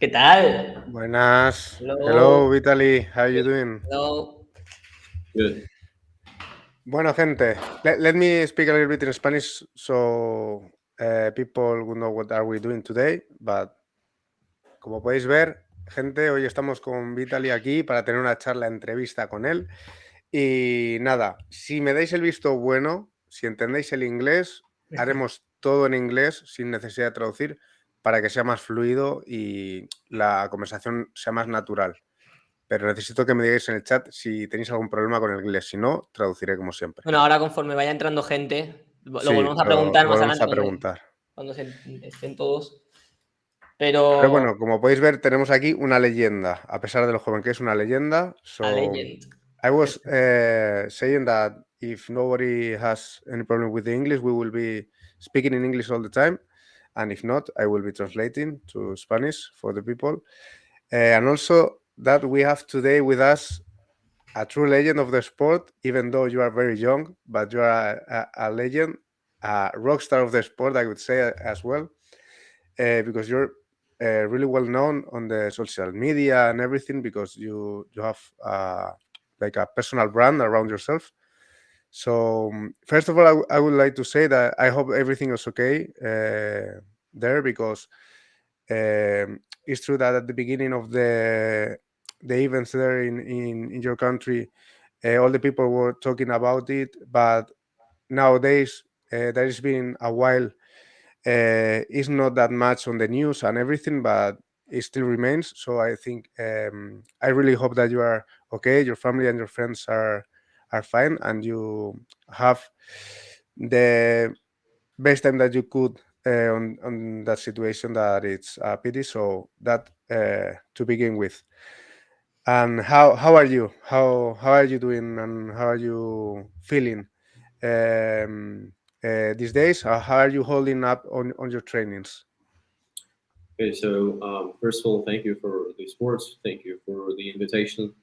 ¿Qué tal? Buenas. Hello, Hello. Vitaly. How you doing? Hello. Good. Bueno, gente, let me speak a little bit in Spanish so people will know what are we doing today. But como podéis ver, gente, hoy estamos con Vitaly aquí para tener una charla, entrevista con él. Y nada, si me dais el visto bueno, si entendéis el inglés, haremos todo en inglés sin necesidad de traducir para que sea más fluido y la conversación sea más natural. Pero necesito que me digáis en el chat si tenéis algún problema con el inglés. Si no, traduciré como siempre. Bueno, ahora conforme vaya entrando gente, lo Sí, volvemos a lo preguntar más volvemos adelante a preguntar. cuando estén todos. Pero Pero bueno, como podéis ver, tenemos aquí una leyenda. A pesar de lo joven que es, una leyenda. a So legend. I was saying that if nobody has any problem with the English, we will be speaking in English all the time. And if not, I will be translating to Spanish for the people. And also that we have today with us a true legend of the sport, even though you are very young, but you are a legend, a rock star of the sport, I would say as well, because you're really well known on the social media and everything because you have like a personal brand around yourself. So first of all, I would like to say that I hope everything is okay there because it's true that at the beginning of the events there in your country, all the people were talking about it, but nowadays there has been a while. It's not that much on the news and everything, but it still remains. So I think I really hope that you are okay, your family and your friends are fine, and you have the best time that you could on that situation. That it's a pity. So that to begin with. And how are you? How are you doing? And how are you feeling these days? How are you holding up on your trainings? Okay, so first of all, thank you for the sports. Thank you for the invitation.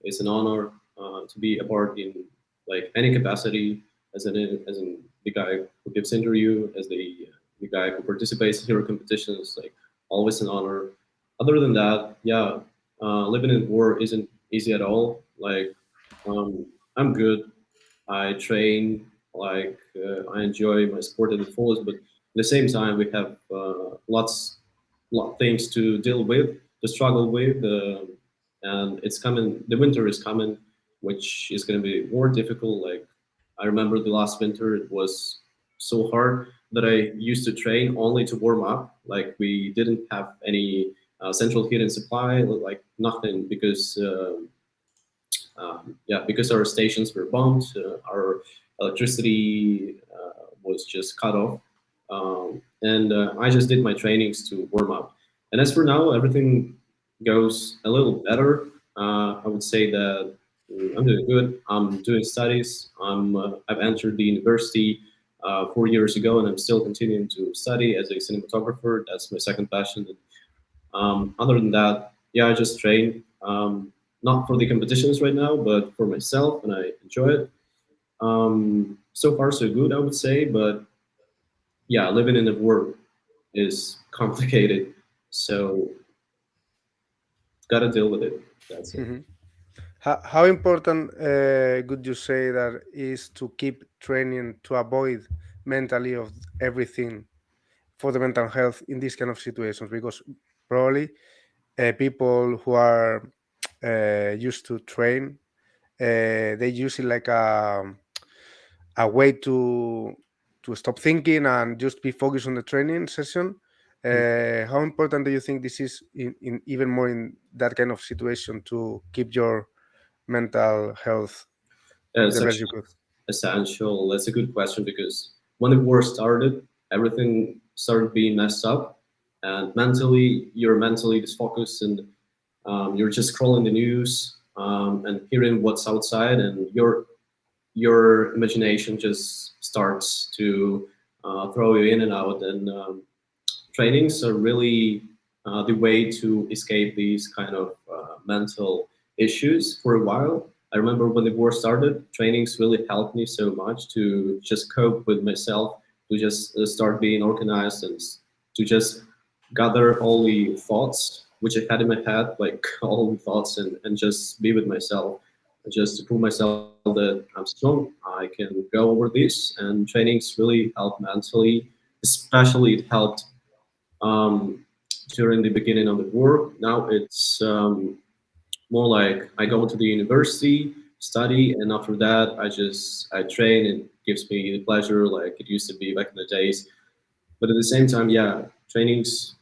It's an honor to be a part in like any capacity as the guy who gives interview, as the guy who participates in hero competitions. Like always an honor. Other than that, yeah, living in war isn't easy at all. Like I'm good. I train. Like I enjoy my sport at the fullest, but at the same time, we have lot things to deal with, to struggle with, and it's coming. The winter is coming, which is going to be more difficult. Like I remember the last winter, it was so hard that I used to train only to warm up. Like we didn't have any central heating supply, like nothing, because yeah, because our stations were bombed, our electricity was just cut off, and I just did my trainings to warm up. And as for now, everything goes a little better. I would say that I'm doing good. I'm doing studies. I've entered the university 4 years ago, and I'm still continuing to study as a cinematographer. That's my second passion. Other than that, yeah, I just train. Not for the competitions right now, but for myself, and I enjoy it. So far, so good, I would say. But yeah, living in the world is complicated, so gotta deal with it. That's it. Mhm. How important would you say that is to keep training to avoid mentally of everything for the mental health in these kind of situations? Because probably people who are used to train, they use it like a way to stop thinking and just be focused on the training session. How important do you think this is in even more in that kind of situation to keep your mental health It's the best you actually could? essential. That's a good question because when the war started, everything started being messed up, and mentally, you're mentally disfocused, and you're just scrolling the news and hearing what's outside, and your imagination just starts to throw you in and out. And trainings are really the way to escape these kind of mental issues for a while. I remember when the war started, trainings really helped me so much to just cope with myself, to just start being organized and to just gather all the thoughts which I had in my head, like all the thoughts, and just be with myself, just to prove myself that I'm strong. I can go over this, and trainings really help mentally. Especially, it helped um, during the beginning of the war. Now it's more like I go to the university, study, and after that I train. It gives me the pleasure like it used to be back in the days. But at the same time, yeah, trainings.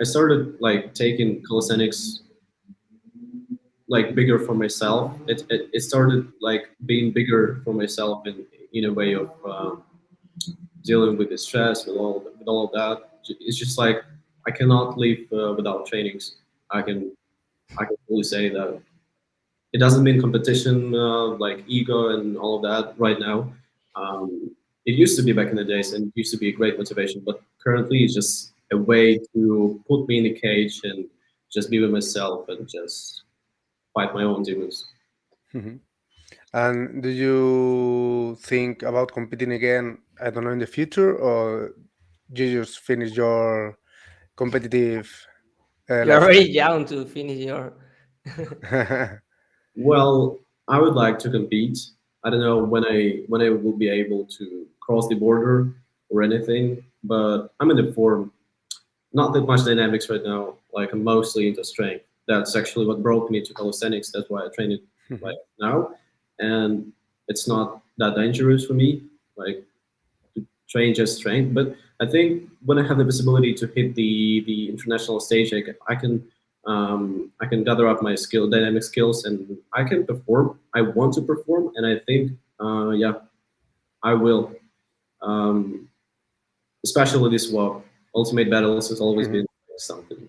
I started like taking calisthenics like bigger for myself. It started like being bigger for myself in a way of dealing with the stress, with all of that. It's just like I cannot live without trainings. I can I can fully say that it doesn't mean competition, like ego and all of that right now. It used to be back in the days, and it used to be a great motivation. But currently, it's just a way to put me in a cage and just be with myself and just fight my own demons. Mhm. And do you think about competing again, I don't know, in the future, or you just finish your competitive You're very lifetime? young to finish your. Well, I would like to compete. I don't know when I will be able to cross the border or anything, but I'm in the form. Not that much dynamics right now. Like I'm mostly into strength. That's actually what brought me to calisthenics. That's why I train it like Mhm. now, and it's not that dangerous for me. Like to train just strength, but I think when I have the visibility to hit the international stage, I can gather up my dynamic skills, and I can perform. I want to perform, and I think yeah, I will. Um, Especially this WoW Ultimate Battles has always Mhm. been something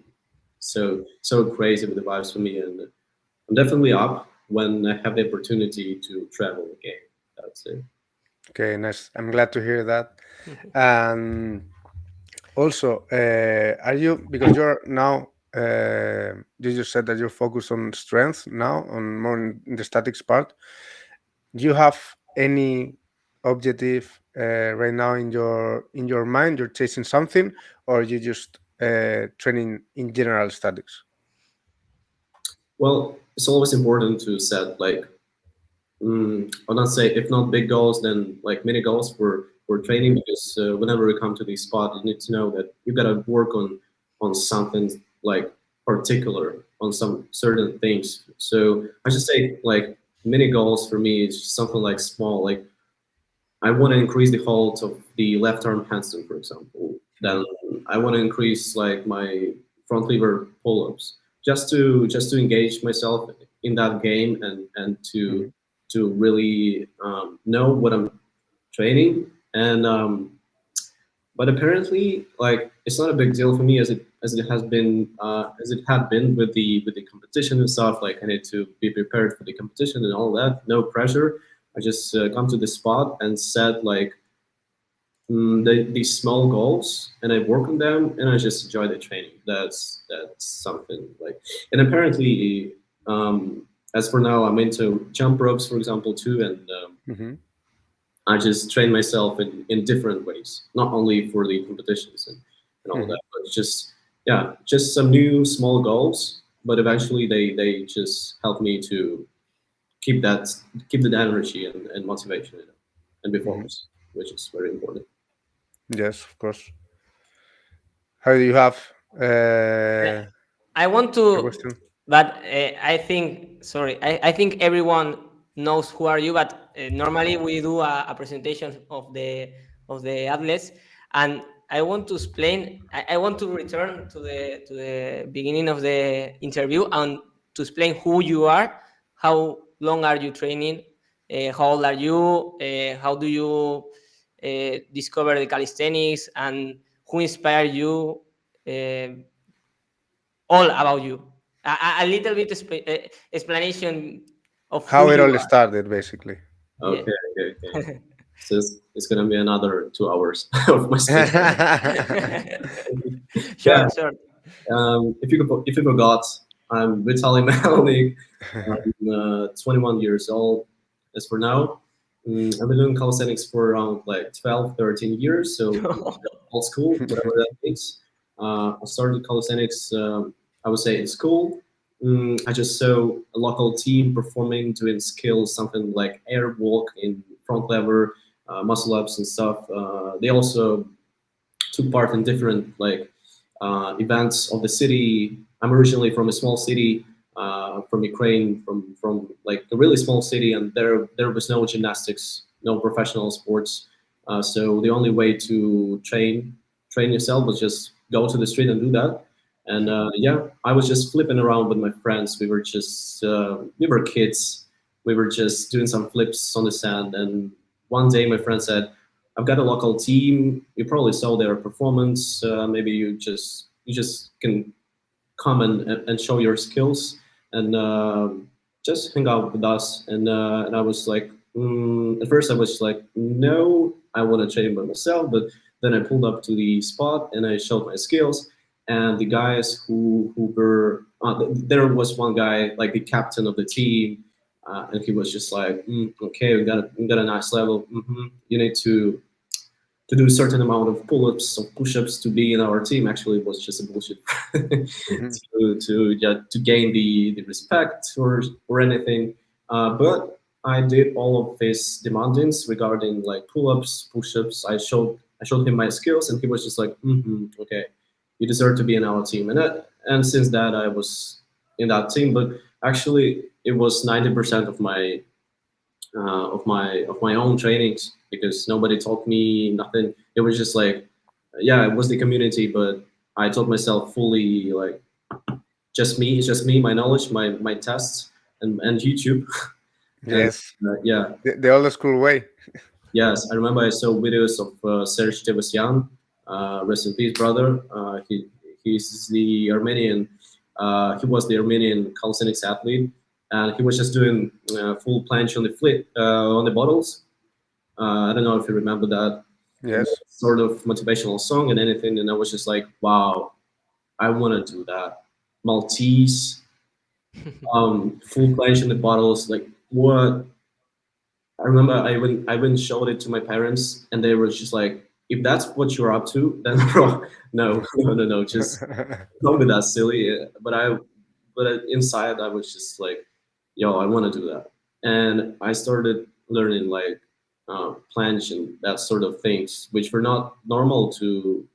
so crazy with the vibes for me, and I'm definitely up when I have the opportunity to travel again. That's it. Okay, nice. I'm glad to hear that. And also, are you, because you're now, you just said that you're focused on strength now, on more in the statics part. Do you have any objective right now in your mind? You're chasing something, or you just training in general statics? Well, it's always important to set like I'll not say if not big goals, then like mini goals for training, because whenever you come to this spot, you need to know that you gotta work on something like particular on some certain things. So I should say like mini goals for me is something like small, like I want to increase the hold of the left arm handstand, for example. Then Mhm. I want to increase like my front lever pull-ups, just to engage myself in that game, and Mhm. to really know what I'm training. And but apparently, like it's not a big deal for me as it has been as it had been with the competition and stuff. Like I need to be prepared for the competition and all that. No pressure. I just come to the spot and set like these small goals, and I work on them, and I just enjoy the training. That's something like. And apparently, as for now, I'm into jump ropes, for example, too, and Mhm. I just train myself in different ways, not only for the competitions and all of Mhm. that, but just yeah, just some new small goals. But eventually, they just help me to keep that keep the energy and motivation, and be Mhm. focused, which is very important. Yes, of course. How do you have I want a to, question? but I think, sorry, I think everyone knows who are you, but normally we do a presentation of the athletes, and I want to explain. I want to return to the beginning of the interview and to explain who you are, how long are you training, how old are you, how do you discover the calisthenics, and who inspired you. All about you. A little bit explanation of who How it you all are. started, basically. Yeah. Okay, okay, okay. So it's gonna be another 2 hours of my speech. Yeah. Short, short. If you forgot, I'm VITALII MELNYK. I'm 21 years old. As for now, I've been doing calisthenics for around like 12, 13 years. So old school, whatever that means. I started calisthenics, I would say, in school. I just saw a local team performing, doing skills, something like air walk in front lever, muscle ups and stuff. They also took part in different events of the city. I'm originally from a small city, from Ukraine, from like a really small city, and there was no gymnastics, no professional sports. So the only way to train yourself was just go to the street and do that. And yeah, I was just flipping around with my friends. We were kids. We were just doing some flips on the sand. And one day, my friend said, "I've got a local team. You probably saw their performance. Maybe you just can come and show your skills and just hang out with us." And I was like, at first I was like, no, I want to train by myself. But then I pulled up to the spot and I showed my skills. And the guys who were there was one guy like the captain of the team, and he was just like, okay, we got a nice level. You need to do a certain amount of pull-ups or push-ups to be in our team. Actually, it was just a bullshit Mhm. to gain the respect or anything. But I did all of his demandings regarding like pull-ups, push-ups. I showed him my skills, and he was just like, okay, you deserve to be in our team. And since that, I was in that team. But actually, it was 90% of my own trainings, because nobody taught me nothing. It was just like, yeah, it was the community, but I taught myself fully, like just me. It's just me, my knowledge, my tests, and YouTube. And Yes, yeah, the old school way. yes, I remember I saw videos of Serge Tevasyan, rest in peace, brother. He's the Armenian. He was the Armenian calisthenics athlete, and he was just doing full planche on the flip on the bottles. I don't know if you remember that Yes. sort of motivational song and anything. And I was just like, wow, I want to do that. Maltese, full planche in the bottles. Like, what? I remember I even showed it to my parents, and they were just like, if that's what you're up to, then bro, no, no, just don't be that silly. But inside I was just like, yo, I want to do that. And I started learning like planche and that sort of things, which were not normal to,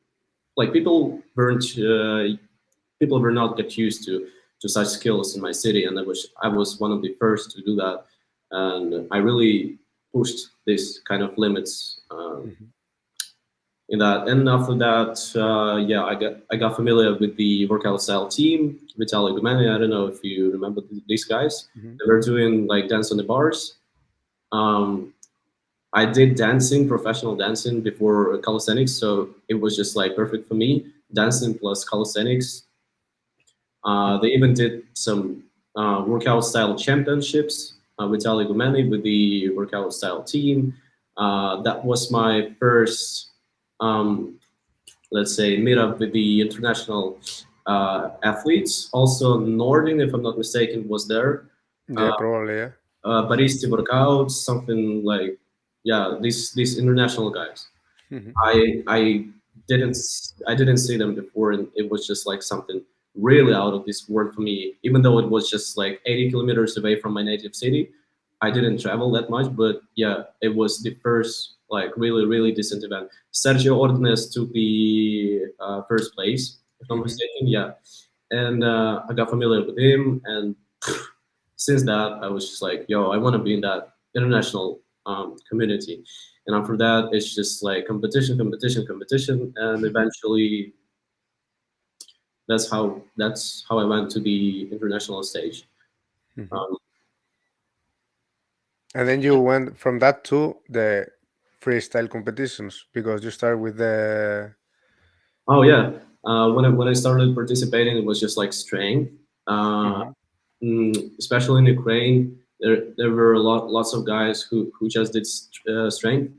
like, people were not get used to such skills in my city. And I was one of the first to do that. And I really pushed this kind of limits Mhm. in that. And after that, yeah, I got familiar with the workout style team, VITALII MELNYK. I don't know if you remember these guys. Mhm. They were doing like dance on the bars. Um, I did dancing, professional dancing before calisthenics, so it was just like perfect for me. Dancing plus calisthenics. They even did some workout style championships with Ali Gumeni with the workout style team. That was my first, um, let's say, meetup with the international athletes. Also, Nordin, if I'm not mistaken, was there. Yeah, probably. Yeah. Baristi workouts, something like, yeah, these international guys. Mhm. I didn't see them before, and it was just like something really out of this world for me. Even though it was just like 80 kilometers away from my native city, I didn't travel that much. But yeah, it was the first like really really decent event. Sergio Ordonez took the first place, if I'm not Mhm. mistaken. Yeah, and I got familiar with him, and since that I was just like, yo, I want to be in that international community. And after that, it's just like competition, competition, competition, and eventually that's how I went to the international stage. Mhm. Um, And then you went from that to the freestyle competitions because you start with the. oh yeah, when I started participating, it was just like strength. Uh, Mhm. Especially in Ukraine, there were lots of guys who just did strength,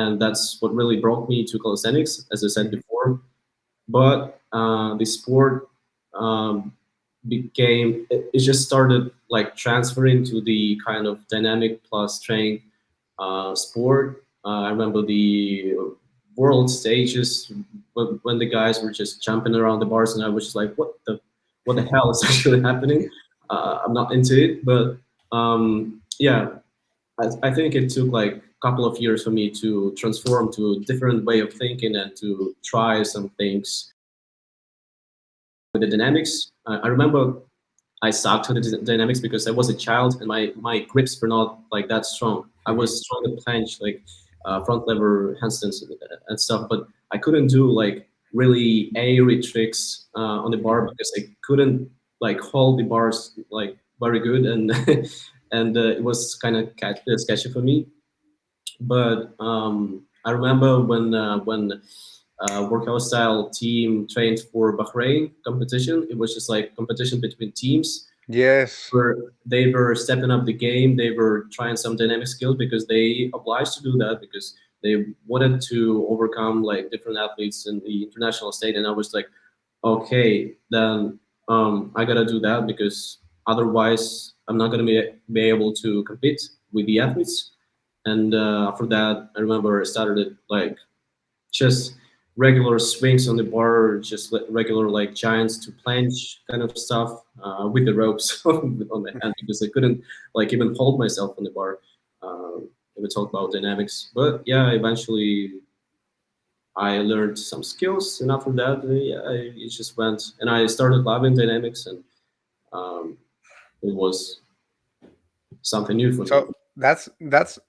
and that's what really brought me to calisthenics, as I said Mhm. before. But the sport um, it just started like transferring to the kind of dynamic plus strength sport. I remember world stages when the guys were just jumping around the bars, and I was just like, what the hell is actually happening? I'm not into it, but yeah, I think it took like a couple of years for me to transform to a different way of thinking and to try some things with the dynamics. I remember I sucked with the dynamics because I was a child and my grips were not like that strong. I Mhm. was strong at planche, like front lever handstands and stuff, but I couldn't do like really airy tricks on the bar Mhm. because I couldn't like hold the bars like very good, and and it was kind of sketchy for me. But I remember when workout style team trained for Bahrain competition. It was just like competition between teams Yes. where they were stepping up the game. They were trying some dynamic skill because they obliged to do that because they wanted to overcome like different athletes in the international state. And I was like, okay, then I gotta do that because otherwise I'm not gonna be able to compete with the athletes. And after that, I remember I started like just regular swings on the bar, just regular like giants to planche kind of stuff with the ropes on my hand because I couldn't like even hold myself on the bar. We talk about dynamics, but yeah, eventually I learned some skills, and after that, yeah, it just went, and I started loving dynamics, and um, it was something new for me. So that's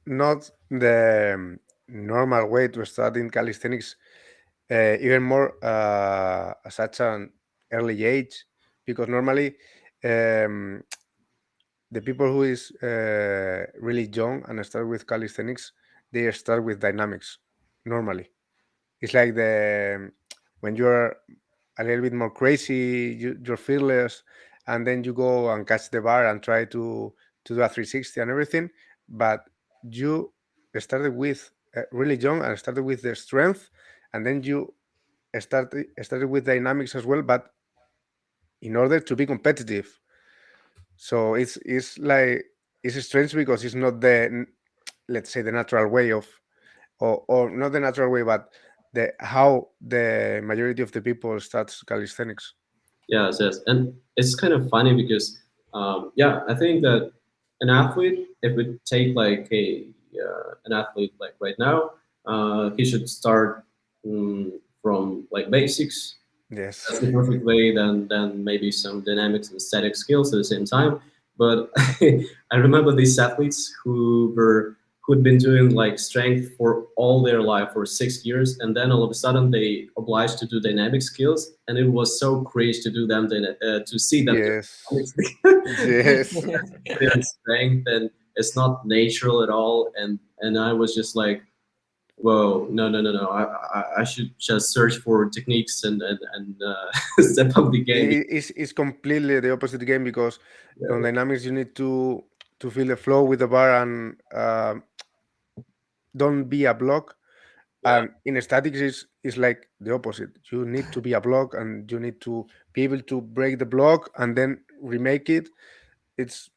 not the normal way to start in calisthenics, even more at such an early age, because normally um, the people who is really young and start with calisthenics, they start with dynamics normally. It's like the when you're a little bit more crazy, you're fearless, and then you go and catch the bar and try to do a 360 and everything. But you started with really young and started with the strength, and then you started with dynamics as well, but in order to be competitive. So it's like it's strange because it's not let's say the natural way of or not the natural way, but the how the majority of the people starts calisthenics. Yes, yes, and it's kind of funny because yeah, I think that an athlete, if we take like an athlete like right now, he should start from like basics. Yes. That's the perfect way. Then maybe some dynamics and static skills at the same time. But I remember these athletes who'd been doing like strength for all their life for 6 years, and then all of a sudden they obliged to do dynamic skills, and it was so crazy to do them to see them do Yes. dynamics Yes. their strength, and it's not natural at all. And I was just like, whoa, no, no, no, no. I should just search for techniques and step up the game. It's completely the opposite game because on Yeah, dynamics you need to feel the flow with the bar and don't be a block. yeah, And in statics is like the opposite. You need to be a block and you need to be able to break the block and then remake it. It's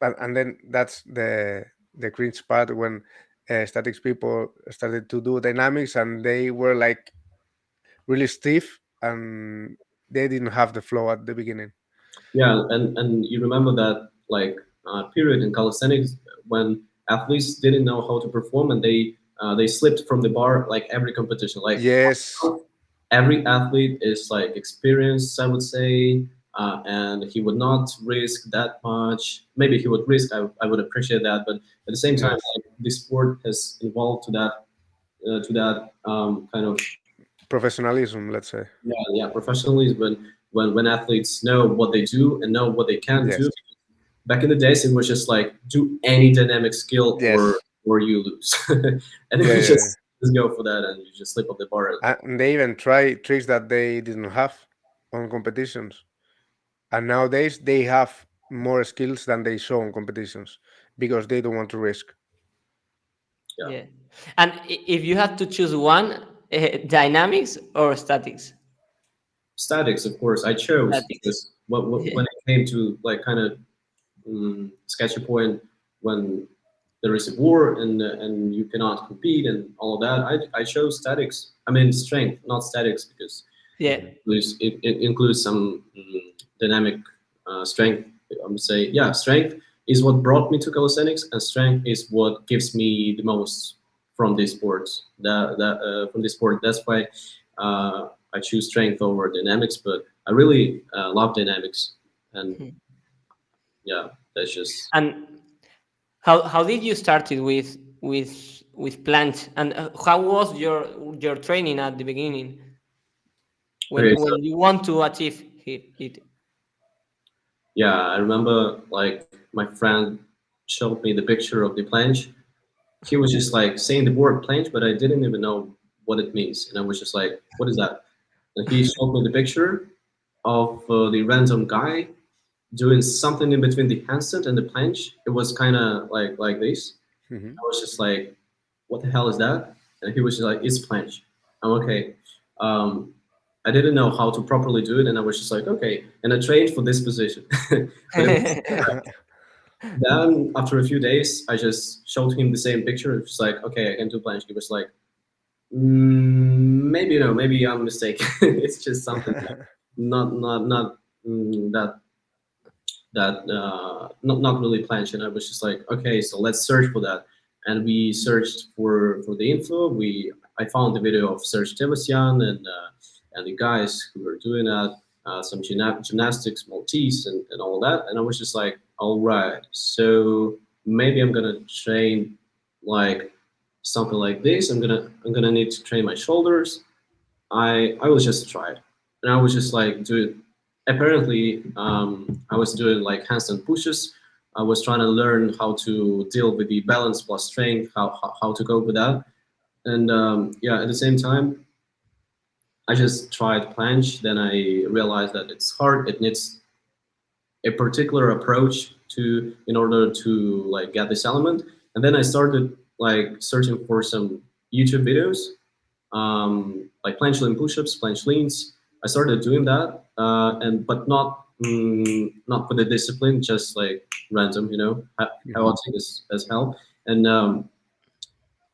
and then that's the cringe part when statics people started to do dynamics and they were like really stiff and they didn't have the flow at the beginning. yeah. And you remember that like period in calisthenics when athletes didn't know how to perform and they slipped from the bar like every competition. Like Yes. every athlete is like experienced, I would say, and he would not risk that much. Maybe he would risk. I would appreciate that, but at the same time, Yes. like, the sport has evolved to that kind of Professionalism, let's say. yeah professionalism when athletes know what they do and know what they can Yes. do. Back in the days, it was just like do any dynamic skill Yes. or you lose, and it Yeah, was yeah, yeah. just go for that, and you just slip up the bar. And they even try tricks that they didn't have on competitions. And nowadays they have more skills than they show on competitions because they don't want to risk. Yeah, Yeah. And if you had to choose one, dynamics or statics? statics, of course, I chose Statics. because Yeah. when it came to like kind of sketchy point when there is a war and you cannot compete and all of that. I chose statics. I mean strength, not statics, because Yeah. it includes some dynamic strength. I would say, yeah, strength is what brought me to calisthenics, and strength is what gives me the most from this sport. From this sport, that's why I choose strength over dynamics. But I really love dynamics, and Mhm. yeah, that's just And how did you started with planche, and how was your training at the beginning okay. So when you want to achieve it? yeah, I remember like my friend showed me the picture of the planche. He was just like saying the word planche, but I didn't even know what it means, and I was just like, "What is that?" And he showed me the picture of the random guy doing something in between the handstand and the planche. It was kind of like this. Hmm. I was just like, "What the hell is that?" And he was just like, "It's planche." I'm okay. Um, I didn't know how to properly do it, and I was just like, "Okay." And I trained for this position, but it was then after a few days, I just showed him the same picture. It's like, okay, I can do planche. He was like, maybe no, maybe I'm mistaken. It's just something like not that not really planche. And I was just like, okay, so let's search for that. And we searched for the info. I found the video of Serge Tevasyan and the guys who were doing that, some gymnastics, Maltese, and all that. And I was just like, all right, so maybe I'm gonna train like something like this. I'm gonna need to train my shoulders. I was just tried, and I was just like doing. Apparently, I was doing like handstand pushes. I was trying to learn how to deal with the balance plus strength, how to go with that. And yeah, at the same time, I just tried planche. Then I realized that it's hard. It needs a particular approach to in order to like get this element. And then I started like searching for some YouTube videos, like planche lean push-ups, planche leans. I started doing that, and but not with the discipline, just like random, Hmm. chaotic as hell. And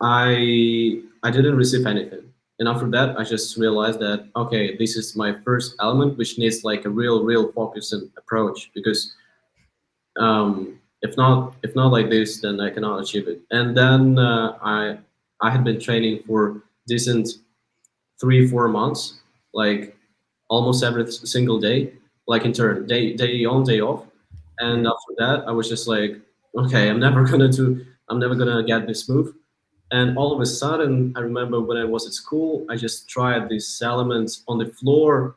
I didn't receive anything. And after that, I just realized that okay, this is my first element, which needs like a real focus and approach because if not like this, then I cannot achieve it. And then I had been training for decent 3 4 months, like almost every single day, like in turn, day on, day off. And Hmm. after that, I was just like, okay, I'm never gonna get this move. And all of a sudden, I remember when I was at school, I just tried these elements on the floor,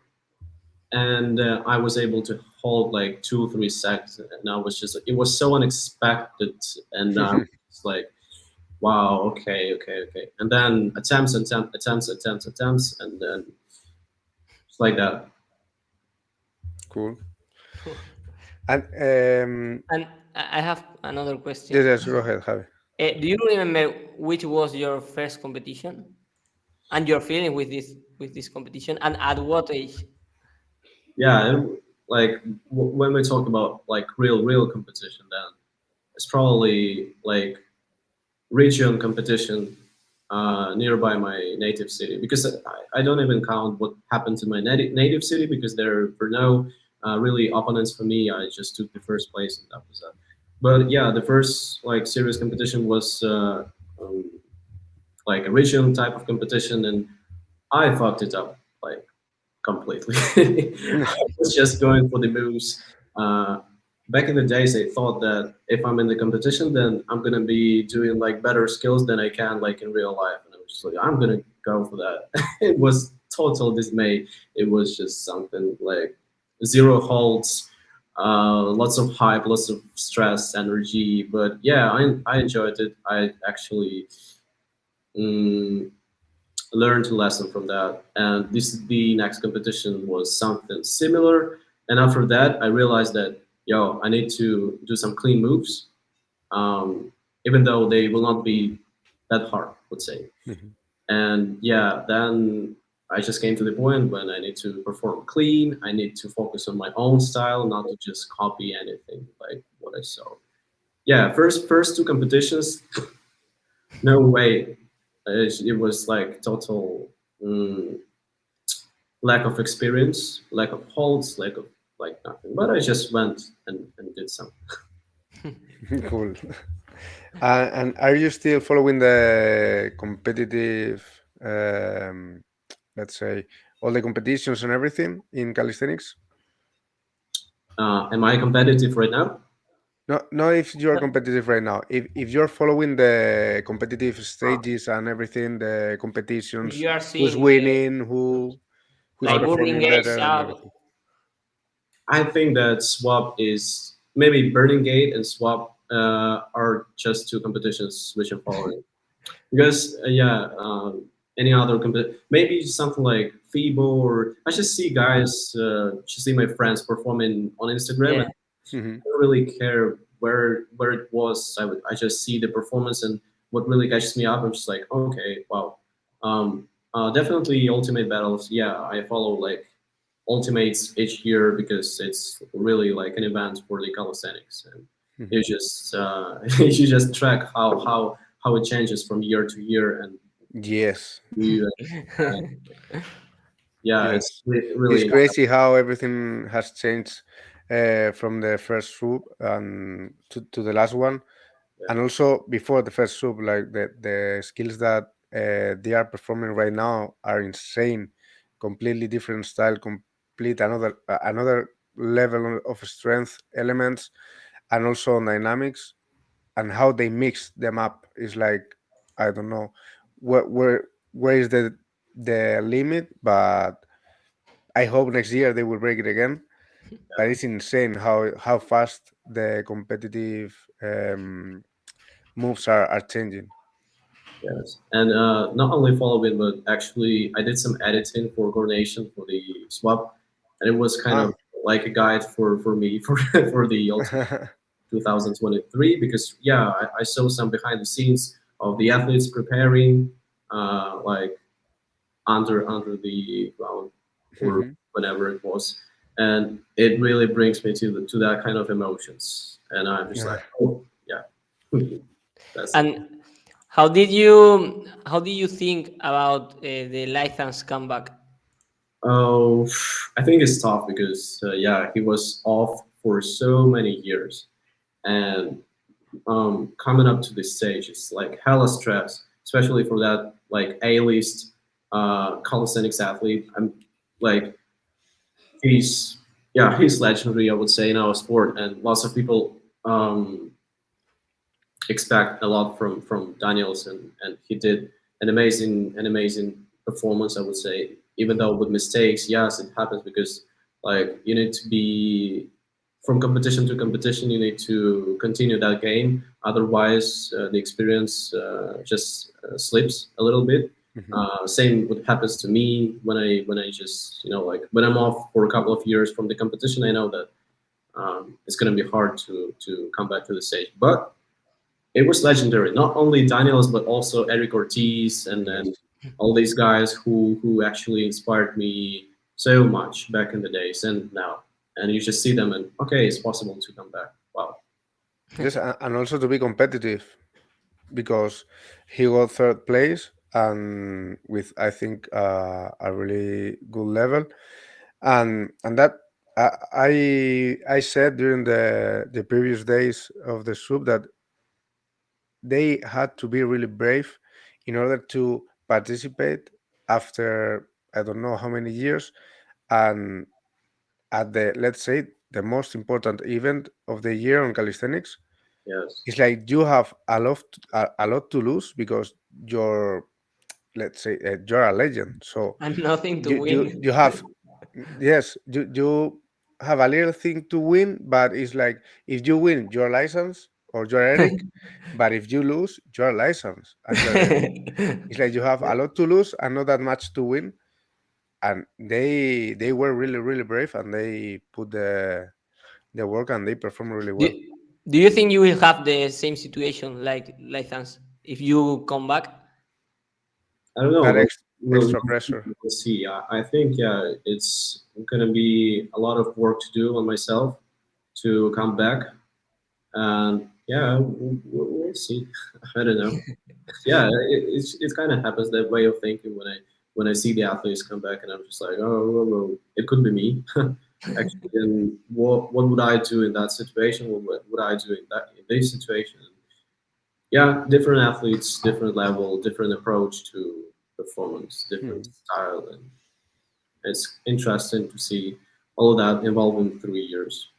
and I was able to hold like 2 3 seconds, and I was just, it was so unexpected, and it's like, wow, okay, and then attempts, and then it's like that. Cool. And And I have another yes, question. yes, go ahead, Javi. Do you remember which was your first competition and your feeling with this competition, and at what age? Yeah, and, like when we talk about like real competition, then it's probably like region competition nearby my native city, because I don't even count what happened to my native city because there were no really opponents for me. I just took the first place and that was that. But yeah, the first like serious competition was um, like a regional type of competition, and I fucked it up like completely. I was just going for the moves. Uh, Back in the days, I thought that if I'm in the competition, then I'm gonna be doing like better skills than I can like in real life, and I was just like, I'm gonna go for that. It was total dismay. It was just something like zero holds, lots of hype, lots of stress, energy. But yeah, I enjoyed it. I actually. mm Learned a lesson from that. And the next competition was something similar. And after that, I realized that I need to do some clean moves, even though they will not be that hard, let's say. Mhm. And yeah, then I just came to the point when I need to perform clean. I need to focus on my own style, not to just copy anything like what I saw. yeah, first two competitions, no way. It was like total mm, lack of experience, lack of holds, lack of like nothing. But I just went and did some. Cool. And are you still following the competitive, let's say, all the competitions and everything in calisthenics? Am I competitive right now? No, not if you're competitive right now. If you're following the competitive Uh, stages and everything, the If competitions, you are who's seeing the winning, who's like uh, burning performing gate better and sub, everything. I think that swap is maybe Burning Gate and swap are just two competitions which I'm following. Because yeah, any other maybe something like FIBO, or I just see guys, just see my friends performing on Instagram, and yeah. Hmm. I don't really care where it was. I just see the performance, and what really catches me up. I'm just like, okay, wow. Definitely Ultimate Battles. Yeah, I follow like Ultimates each year because it's really like an event for the calisthenics, and Hmm. you just you just track how it changes from year to year, and Yes, you yeah, it's yes. It's really crazy how everything has changed from the first swoop and to the last one. And also before the first sub, like the skills that they are performing right now are insane. Completely different style, complete another level of strength elements, and also dynamics, and how they mix them up is like, I don't know where is the limit, but I hope next year they will break it again. But it's insane how fast the competitive moves are changing. yes. And not only following, but actually, I did some editing for coordination for the swap, and it was kind of Ah. like a guide for me for the Ultimate 2023, because yeah, I saw some behind the scenes of the athletes preparing, like under the ground or Mhm. whatever it was, and it really brings me to that kind of emotions, and I'm just like, Yeah. oh yeah, that's it. And how did you think about the license comeback? Oh, I think it's tough because yeah, he was off for so many years, and coming up to this stage, it's like hella stress, especially for that like A-list calisthenics athlete. I'm like he's yeah, he's legendary, I would say, in our sport, and lots of people um, expect a lot from Daniels, and he did an amazing performance, I would say, even though with mistakes. Yes, it happens because like you need to be from competition to competition. You need to continue that game, otherwise the experience just slips a little bit. Mhm. Same what happens to me when I just like when I'm off for a couple of years from the competition. I know that it's going to be hard to come back to the stage, but it was legendary. Not only Daniels, but also Eric Ortiz and Yes. all these guys who actually inspired me so much back in the days and now. And you just see them and okay, it's possible to come back. Wow. Yes, and also to be competitive because he got third place and with I think a really good level, and that I said during the previous days of the soup that they had to be really brave in order to participate after I don't know how many years, and at the, let's say, the most important event of the year on calisthenics. Yes. It's like you have a lot to lose because you're, let's say, you're a legend. So And nothing to you win. have, yes, you have a little thing to win, but it's like if you win, you're licensed or you're Eric, but if you lose, you're licensed and you're Eric. It's like you have a lot to lose and not that much to win. And they were really brave and they put the work and they perform really do, well. do you think you will have the same situation like license if you come back? I don't know. That We'll extra pressure. see. I think yeah, it's gonna be a lot of work to do on myself to come back, and yeah, we'll see. I don't know. Yeah, it kind of happens that way of thinking when I see the athletes come back, and I'm just like, oh, well, it could be me. Actually, and what would I do in that situation? What would I do in this situation? Yeah, different athletes, different level, different approach to performance, different Mhm. style, and it's interesting to see all of that evolve in 3 years.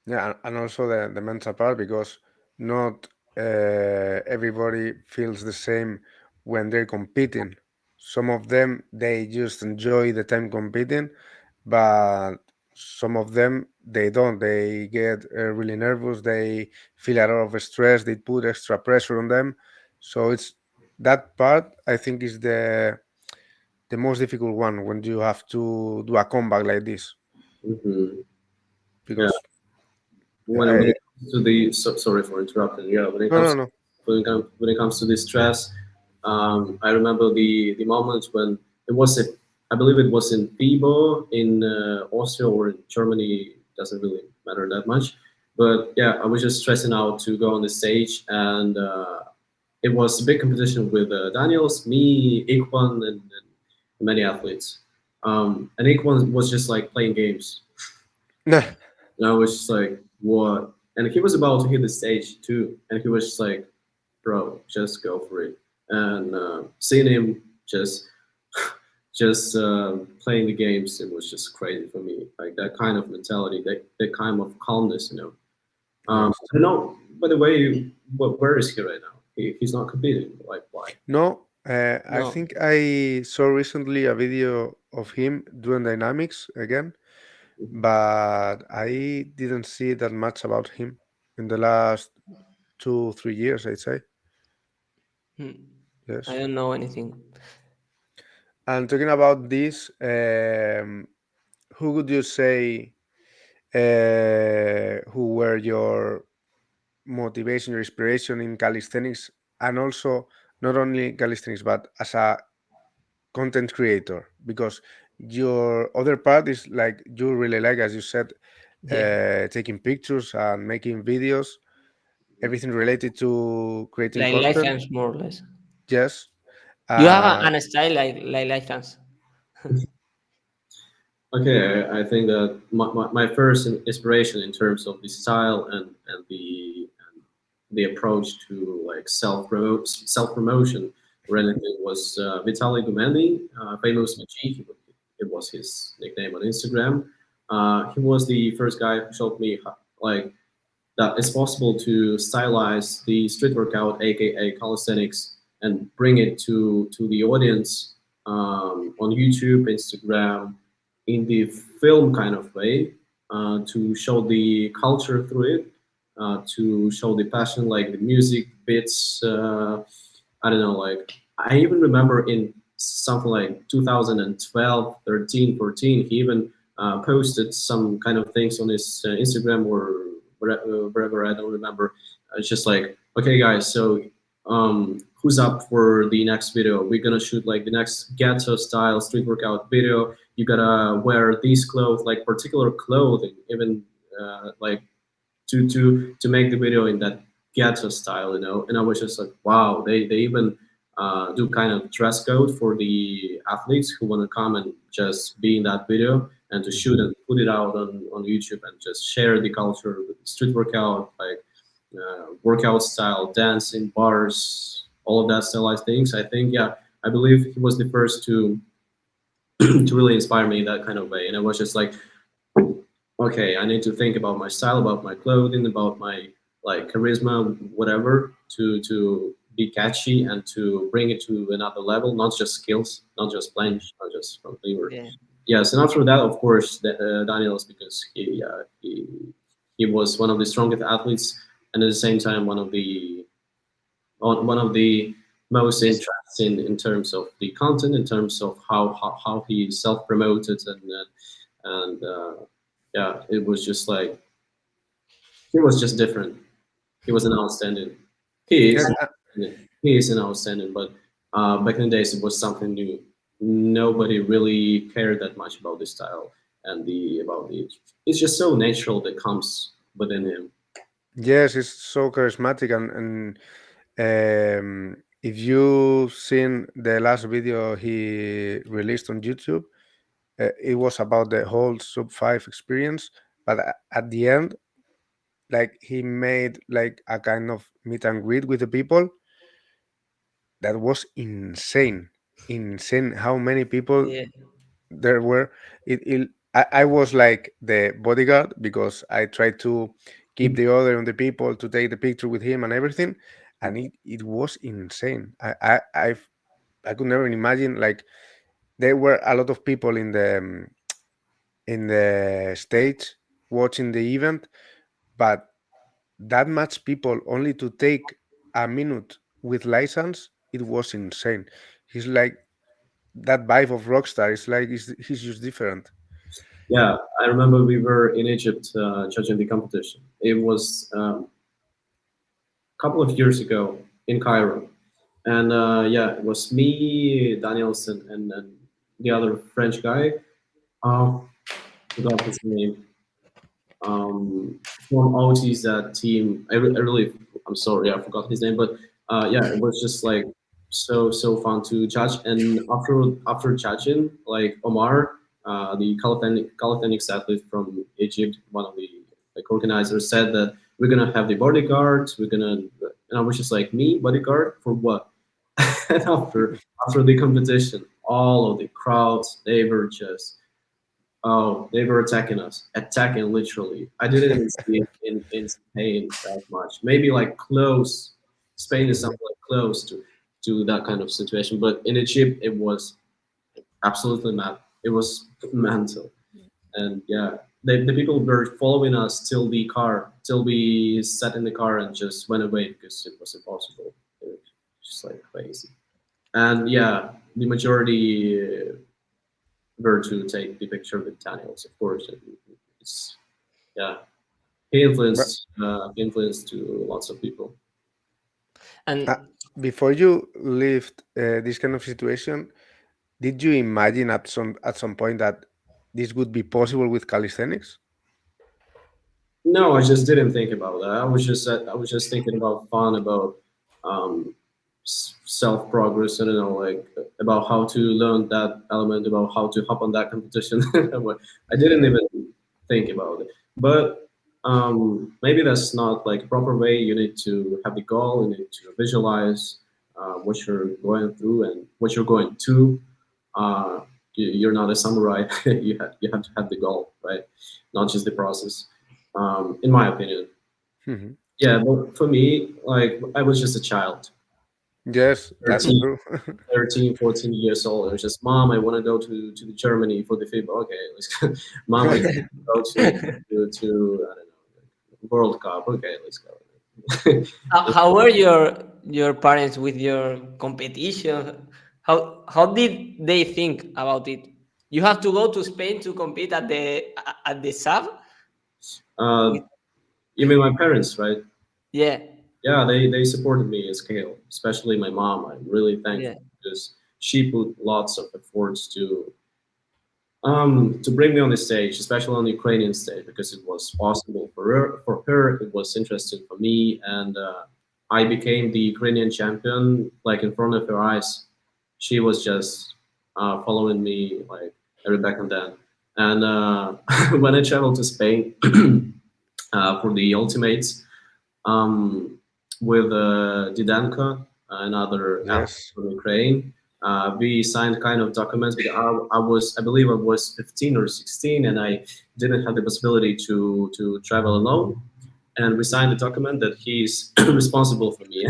Yeah, and also the mental part because not everybody feels the same when they're competing. Some of them they just enjoy the time competing, but some of them they don't. They get really nervous. They feel a lot of stress. They put extra pressure on them. So it's that part I think is the most difficult one when you have to do a comeback like this Hmm. Yeah, because when I, it comes to the sorry for interrupting. Yeah, no, no, no. when it comes to the stress, I remember the moment when it was I believe it was in FIBO in Austria or in Germany. Doesn't really matter that much, but yeah, I was just stressing out to go on the stage, and it was a big competition with Daniels, me, Ikwan, and many athletes. And Ikwan was just like playing games. And I was just like, what? And he was about to hit the stage too. And he was just like, bro, just go for it. And seeing him just playing the games, it was just crazy for me. Like that kind of mentality, that kind of calmness, you know. Yes. I don't know, by the way, where is he right now? He's not competing. Like, why? No, I No. think I saw recently a video of him doing dynamics again, Mhm. but I didn't see that much about him in the last 2, 3 years, I'd say. Hmm. I Yes. don't know anything. And talking about this, who would you say who were your motivation, your inspiration in calisthenics, and also not only calisthenics, but as a content creator? Because your other part is like you really like, as you said, Yeah. taking pictures and making videos, everything related to creating Like life content. hands more or less. Yes. You have Uh, an style like life hands. Okay, I think that my first inspiration in terms of the style and the approach to like self promotion or anything was Vitaly famous G. It was his nickname on Instagram. He was the first guy who showed me like that it's possible to stylize the street workout, aka calisthenics, and bring it to the audience on YouTube, Instagram, in the film kind of way, to show the culture through it, to show the passion, like the music bits. I don't know, like I even remember in something like 2012, 13, 14, he even posted some kind of things on his Instagram or wherever, I don't remember. It's just like, okay, guys, so who's up for the next video? We're gonna shoot like the next ghetto style street workout video. You gotta wear these clothes, like particular clothing, even like to make the video in that ghetto style, you know. And I was just like, wow, they even do kind of dress code for the athletes who want to come and just be in that video and to shoot and put it out on YouTube and just share the culture with street workout, like workout style, dancing, bars, all of that stylized things. I think, yeah, I believe he was the first to to really inspire me in that kind of way. And I was just like, okay, I need to think about my style, about my clothing, about my like charisma, whatever, to be catchy and to bring it to another level, not just skills, not just planche, not just from lever. Yeah. Yes, and after that, of course, Daniel is because he was one of the strongest athletes and at the same time one of the most Yes. interesting in terms of the content, in terms of how he self promoted and yeah, it was just like he was just different. He was an outstanding. He yes. is. He is an outstanding. But back in the days, it was something new. Nobody really cared that much about the style and the about the. It's just so natural that comes within him. Yes, it's so charismatic, and if you've seen the last video he released on YouTube, it was about the whole sub five experience. But at the end, like he made like a kind of meet and greet with the people that was insane, insane. How many people Yeah. there were? I was like the bodyguard because I tried to keep the order on the people to take the picture with him and everything, and it was insane. I could never imagine like there were a lot of people in the stage watching the event, but that much people only to take a minute with license, it was insane. He's like that vibe of rockstar. It's like he's just different. Yeah, I remember we were in Egypt judging the competition. It was a couple of years ago in Cairo, and yeah, it was me, Daniels, and the other French guy. Uh, forgot his name. From OT's that team. I really, I'm sorry, I forgot his name, but yeah, it was just like so fun to judge. And after judging, like Omar, the calisthenics athlete from Egypt, one of the like organizers, said that we're gonna have the bodyguards. We're gonna, and I was just like, me bodyguard for what? And after the competition, all of the crowds, they were just, oh, they were attacking us, attacking literally. I didn't even see it in Spain that much. Maybe like close. Spain is something like close to that kind of situation, but in Egypt it was absolutely mad. It was mental, and yeah, the people were following us till the car, till we sat in the car and just went away because it was impossible. It was just like crazy, and yeah, the majority were to take the picture with Daniels, of course. It's, yeah, But he influenced to lots of people. uh, And before you left this kind of situation, did you imagine at some point that this would be possible with calisthenics? No, I just didn't think about that. I was just thinking about fun, about um, self progress. I don't know, like about how to learn that element, about how to hop on that competition. But I didn't even think about it. But maybe that's not like a proper way. You need to have the goal. You need to visualize what you're going through and what you're going to. Uh, you're not a samurai. You have to have the goal, right? Not just the process. In my opinion, Mhm. yeah. But for me, like I was just a child, Yes, that's 13, true. 13, 14 years old. It was just, mom, I want to go to Germany for the FIBA. Okay, let's go. Mom, I go to I don't know, World Cup. Okay, let's go. how were your parents with your competition? How did they think about it? You have to go to Spain to compete at the sub uh, with you mean my parents, right? yeah, Yeah, they supported me at scale, especially my mom. I'm really yeah, thankful because she put lots of efforts to bring me on the stage, especially on the Ukrainian stage, because it was possible for her. For her, it was interesting for me, and I became the Ukrainian champion, like in front of her eyes. She was just following me like every back and then. And when I traveled to Spain for the ultimates, um, with Didanka, another athlete Yes. from Ukraine. We signed kind of documents because I believe I was 15 or 16, and I didn't have the possibility to travel alone. And we signed a document that he's responsible for me.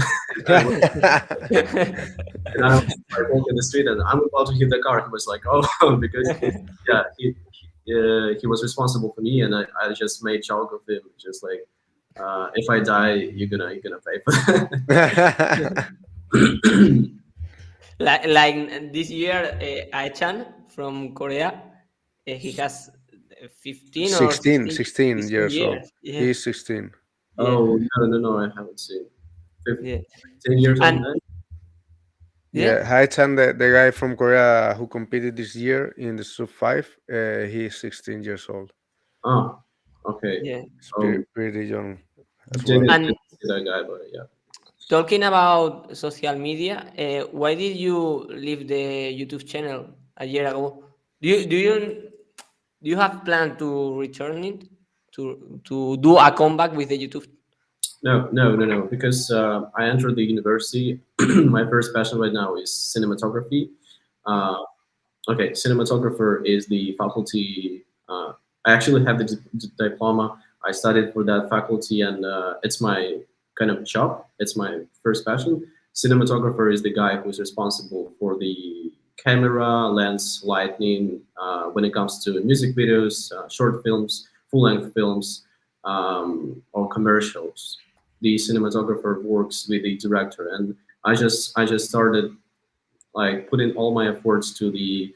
And I was like walking the street, and I'm about to hit the car. He was like, "Oh," because yeah, he was responsible for me, and I just made joke of him, just like, if I die, you're gonna pay for that. like this year, Aichan from Korea, he has 15 or 16, 16, 16 16 years old. years. Yeah, He's 16. yeah, Oh no, I haven't seen. yeah, 15 years old and man. yeah, Yeah, Haichan, the guy from Korea who competed this year in the sub five, he's 16 years old. Oh, okay. yeah. He's Oh, pretty young. as well. Didn't And see that guy, but yeah. talking about social media, why did you leave the YouTube channel a year ago? Do you have plan to return it to do a comeback with the YouTube? No. Because I entered the university. My first passion right now is cinematography. Uh, okay, cinematographer is the faculty. I actually have the diploma. I studied for that faculty, and it's my kind of job. It's my first passion. Cinematographer is the guy who's responsible for the camera, lens, lighting when it comes to music videos, short films, full-length films, or commercials. The cinematographer works with the director, and I just started like putting all my efforts to the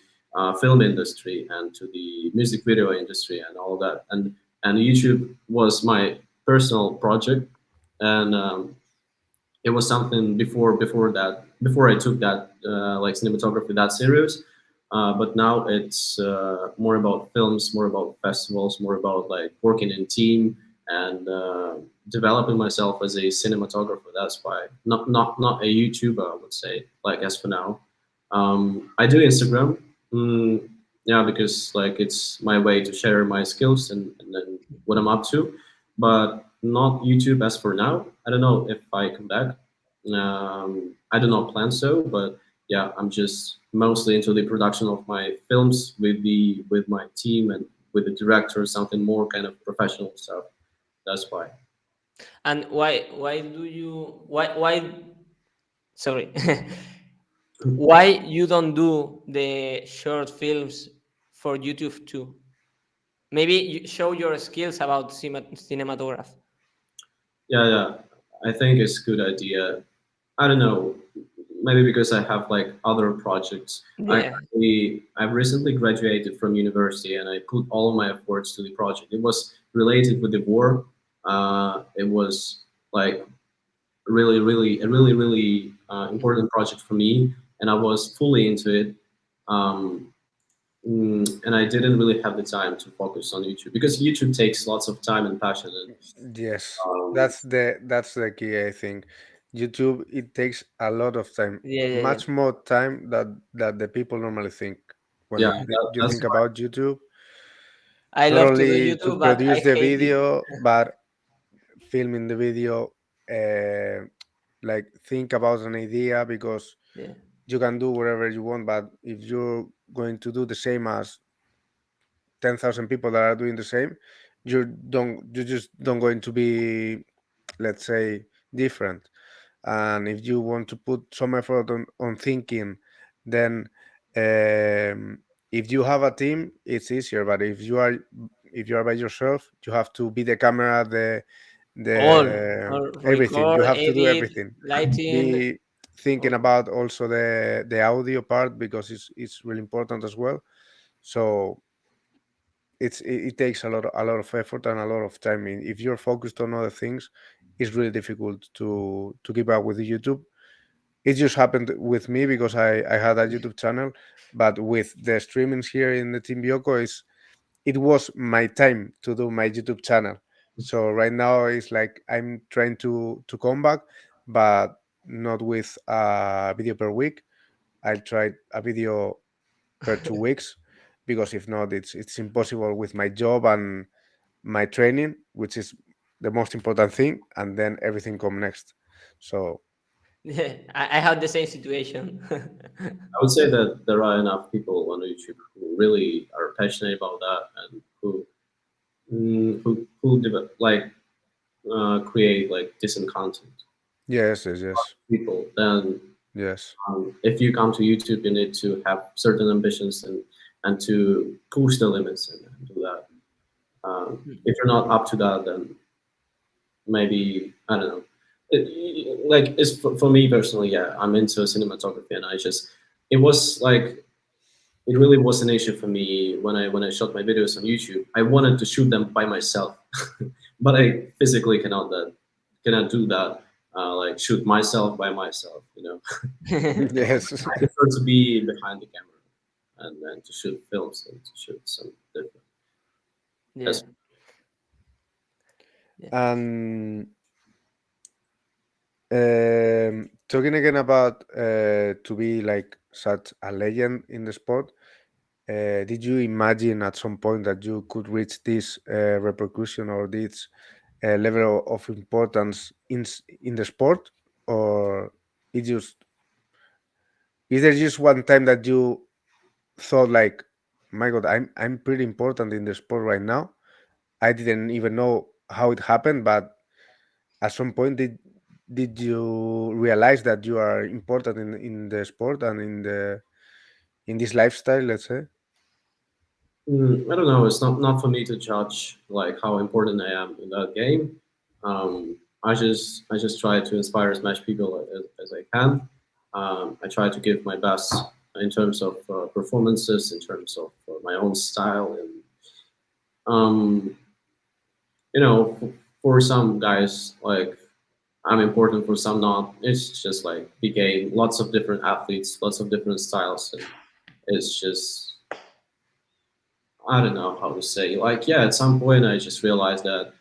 film industry and to the music video industry and all that. And YouTube was my personal project, and it was something before I took that like cinematography that serious. But now it's more about films, more about festivals, more about like working in team and developing myself as a cinematographer. That's why not a YouTuber, I would say. Like as for now, I do Instagram. Mm, yeah, because like it's my way to share my skills and then what I'm up to, but not YouTube as for now. I don't know if I come back. I do not plan so, but yeah, I'm just mostly into the production of my films with my team and with the director, something more kind of professional stuff. That's why. And why do you why sorry why you don't do the short films for YouTube too? Maybe you show your skills about cinematograph. Yeah. I think it's a good idea. I don't know. Maybe because I have like other projects. Yeah, I've recently graduated from university and I put all of my efforts to the project. It was related with the war. It was like really important project for me, and I was fully into it. Um, and I didn't really have the time to focus on YouTube because YouTube takes lots of time and passion. And Yes, um, that's the key. I think YouTube, it takes a lot of time, yeah. much more time that the people normally think yeah, when you that's think about YouTube. I Not love to do only to YouTube, but I produce the hate it. video, but filming the video, uh, like think about an idea, because Yeah. you can do whatever you want, but if you're going to do the same as 10,000 people that are doing the same, you just don't going to be, let's say, different. And if you want to put some effort on thinking, then if you have a team, it's easier. But if you are by yourself, you have to be the camera, the All everything. You record, have to do edit, everything. lighting. Be thinking All. about also the audio part, because it's really important as well. So it takes a lot of effort and a lot of time. If you're focused on other things, it's really difficult to keep up with the YouTube. It just happened with me because I had a YouTube channel, but with the streamings here in the Team Bioko, it was my time to do my YouTube channel. So right now it's like I'm trying to come back, but not with a video per week. I'll try a video per 2 weeks, because if not, it's impossible with my job and my training, which is the most important thing, and then everything come next. So Yeah, I had the same situation. I would say that there are enough people on YouTube who really are passionate about that and like create like decent content. yes. People then Yes. if you come to YouTube, you need to have certain ambitions and to push the limits and do that. If you're not up to that, then maybe I don't know. Like it's for me personally, yeah, I'm into cinematography, and it was like it really was an issue for me when I shot my videos on YouTube. I wanted to shoot them by myself, but I physically cannot do that. Like shoot myself by myself, you know. Yes. I prefer to be behind the camera and then to shoot films and to shoot some different. Yeah, That's yeah. And Talking again about to be like such a legend in the sport, did you imagine at some point that you could reach this repercussion or this level of importance in the sport, or it just is there just one time that you thought like, my God, I'm pretty important in the sport right now. I didn't even know how it happened, but at some point did you realize that you are important in the sport and in this lifestyle, let's say? I don't know. It's not for me to judge like how important I am in that game. I just try to inspire as much people as I can. I try to give my best in terms of performances, in terms of my own style, and um, for some guys like I'm important, for some not. It's just like the game. Lots of different athletes, lots of different styles, and it's just I don't know how to say. Like, yeah, at some point, I just realized that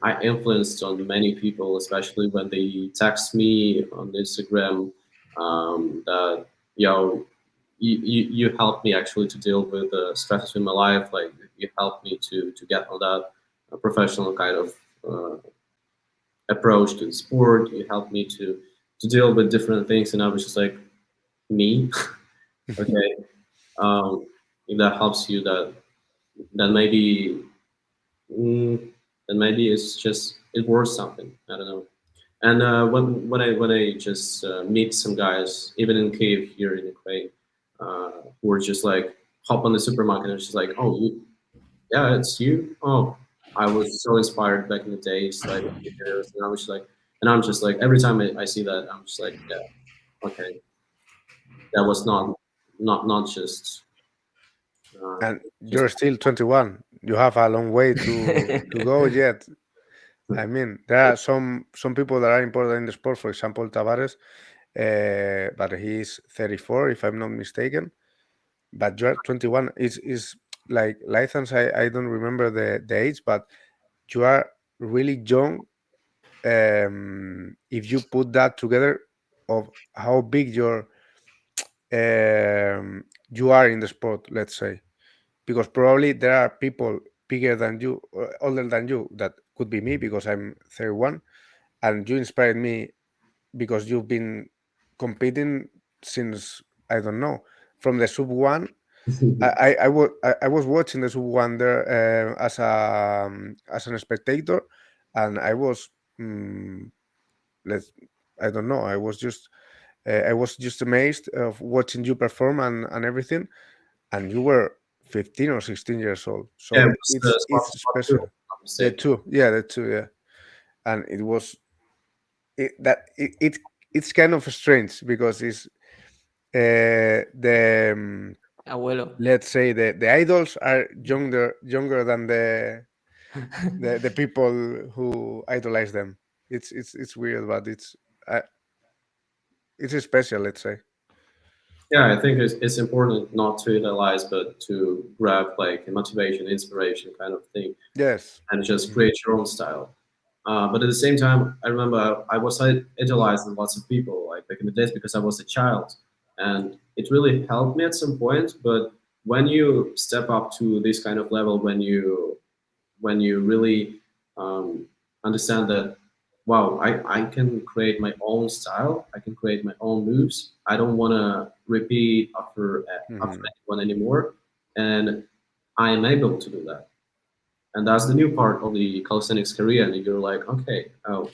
I influenced on many people, especially when they text me on Instagram. That yo, you helped me actually to deal with the stresses in my life. Like, you helped me to get on that professional kind of approach to the sport. You helped me to deal with different things, and I was just like, me, okay. If that helps you, then maybe Mm, then maybe it's just it worth something. I don't know. And when I just meet some guys, even in Kiev here in Ukraine, who are just like hop on the supermarket and it's just like, oh, yeah, it's you. Oh, I was so inspired back in the days, like years, and I was just like, and I'm just like every time I see that, I'm just like, yeah, okay, that was not just. Uh, And just you're still 21. You have a long way to go yet. I mean, there are some people that are important in the sport. For example, Tavares, but he's 34, if I'm not mistaken. But you're 21. Is like license. I don't remember the age, but you are really young. If you put that together of how big you are in the sport, let's say, because probably there are people bigger than you, older than you, that could be me because I'm 31, and you inspired me because you've been competing since, I don't know, from the sub one. I was watching the sub one there as an spectator, and I was let's I don't know, I was just amazed of watching you perform and everything, and you were 15 or 16 years old, yeah, it so was the it's spot two, if special. I'm not The mistaken. two, yeah, the two, yeah. And it was it's kind of strange because it's the Abuelo. let's say the idols are younger than the people who idolize them. It's weird, but uh, it's special, let's say. Yeah, I think it's important not to idolize, but to grab like a motivation, inspiration kind of thing, Yes. and just Mhm. create your own style. But at the same time, I remember I was idolizing lots of people like back in the days because I was a child, and it really helped me at some point. But when you step up to this kind of level, when you really um, understand that wow, I can create my own style, I can create my own moves, I don't want to repeat after Mhm. anyone anymore, and I am able to do that. And that's the new part of the calisthenics career, and you're like, okay, oh,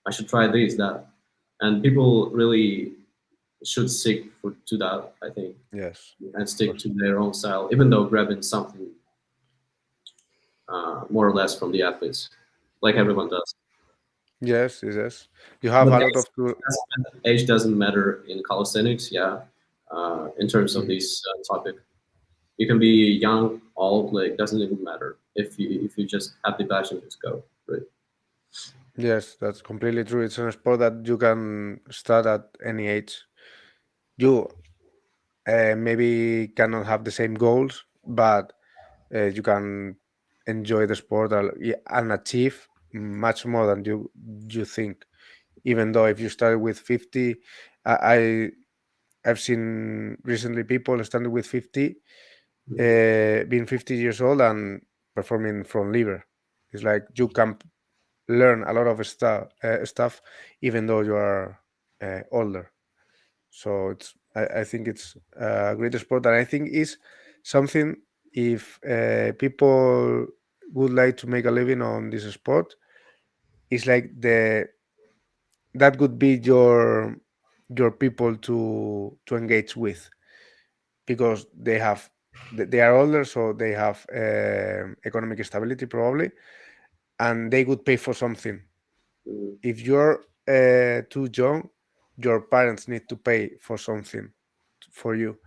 I should try this, that. And people really should stick to that, I think, Yes, and of stick course. to their own style, even though grabbing something more or less from the athletes, like everyone does. Yes, yes, yes. You have But a lot of age doesn't matter in calisthenics, yeah. In terms of Mhm. this topic, you can be young, old, like doesn't even matter if you just have the passion, just go. Right? Yes, that's completely true. It's a sport that you can start at any age. You maybe cannot have the same goals, but you can enjoy the sport and achieve much more than you think even though if you start with 50, I I've seen recently people starting with 50, being 50 years old and performing from liver. It's like you can learn a lot of stuff even though you are older. So I think it's a great sport, and I think is something, if people would like to make a living on this sport, it's like that would be your people to engage with, because they are older, so they have economic stability probably, and they would pay for something. Mm, If you're too young, your parents need to pay for something for you.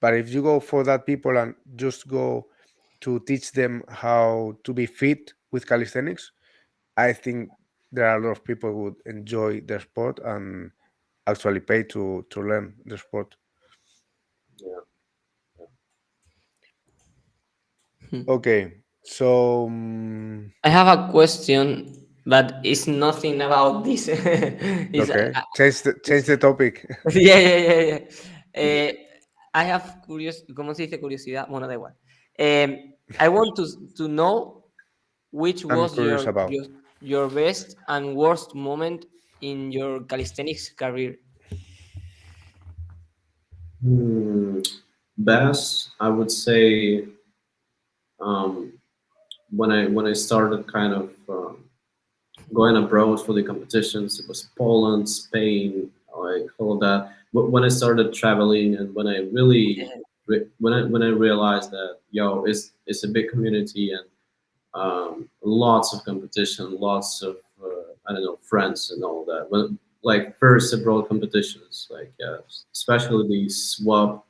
But if you go for that people and just go to teach them how to be fit with calisthenics, I think there are a lot of people who would enjoy the sport and actually pay to learn the sport. yeah. Okay, so I have a question, but it's nothing about this. Is okay, change the topic. yeah, yeah, yeah, yeah. I have ¿cómo se dice curiosidad? Bueno, da igual. I want to know which I'm was curious about. your best and worst moment in your calisthenics career. Hmm. Best, I would say, um, when I started kind of going abroad for the competitions. It was Poland, Spain, like all of that. But when I started traveling, and when I really when I realized that it's a big community, and lots of competition, lots of I don't know, friends and all that. When like first abroad competitions, like especially the swap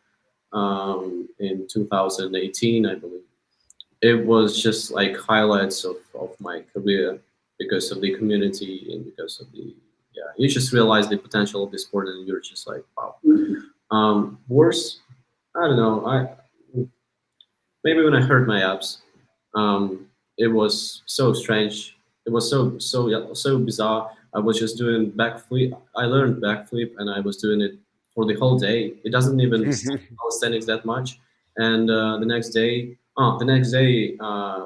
in 2018, I believe. It was just like highlights of my career because of the community and because of the, yeah, you just realize the potential of the sport, and you're just like, wow. Worse, I don't know. I maybe when I hurt my abs, it was so strange. It was so bizarre. I was just doing backflip. I learned backflip, and I was doing it for the whole day. It doesn't even calisthenics that much. And the next day,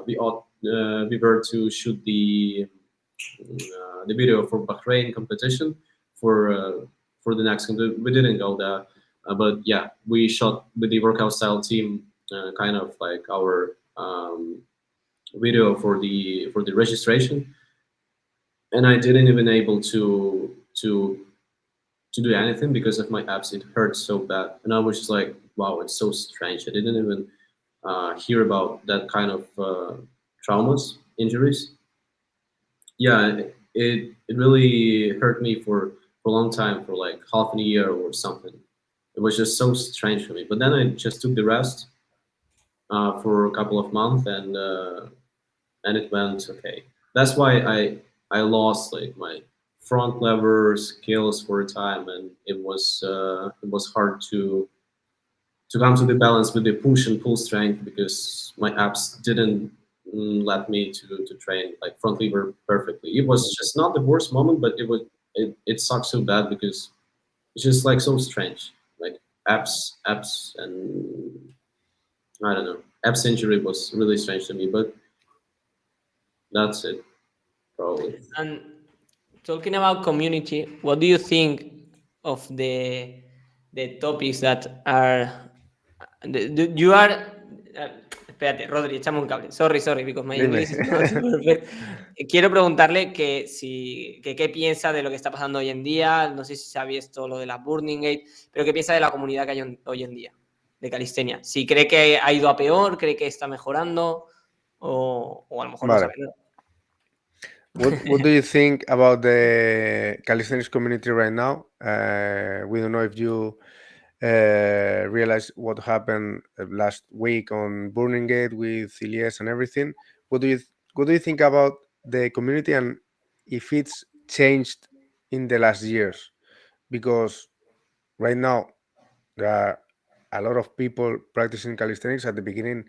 we were to shoot the video for Bahrain competition for uh, for the next competition. We didn't go there, but yeah, we shot with the workout style team, kind of like our video for the registration, and I didn't even able to do anything because of my abs. It hurt so bad, and I was just like, wow, it's so strange. I didn't even hear about that kind of traumas, injuries. Yeah, it really hurt me for a long time, for like half a year or something. It was just so strange for me. But then I just took the rest for a couple of months, and it went okay. That's why I lost like my front lever skills for a time, and it was hard to come to the balance with the push and pull strength because my abs didn't let me to train like front lever perfectly. It was just not the worst moment, but it sucked so bad because it's just like so strange. Like abs, and I don't know. Abs injury was really strange to me, but that's it probably. And talking about community, what do you think of the topics that are you are espérate, Rodri, échame un cable. Sorry, because my Dime. English is not perfect. Quiero preguntarle que qué piensa de lo que está pasando hoy en día. No sé si se ha visto lo de la Burning Gate, pero qué piensa de la comunidad que hay hoy en día de calistenia. Si cree que ha ido a peor, cree que está mejorando, o a lo mejor no Vale. sabe nada. What do you think about the calisthenics community right now? We don't know if you realize what happened last week on Burning Gate with Ilyes and everything. What do you what do you think about the community, and if it's changed in the last years? Because right now there are a lot of people practicing calisthenics. At the beginning,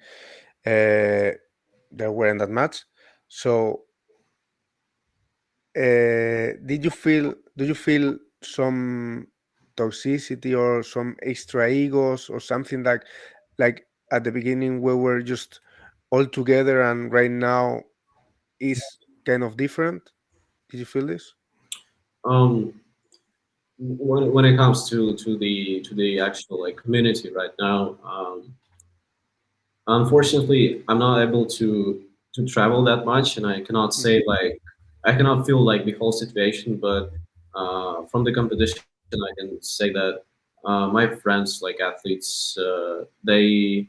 there weren't that much. So did you feel do you feel some toxicity or some extra egos or something like at the beginning we were just all together and right now is kind of different? Did you feel this? Um, when it comes to the actual like community right now, unfortunately, I'm not able to travel that much, and I cannot say Hmm. like I cannot feel like the whole situation. But from the competition, I can say that my friends, like athletes, they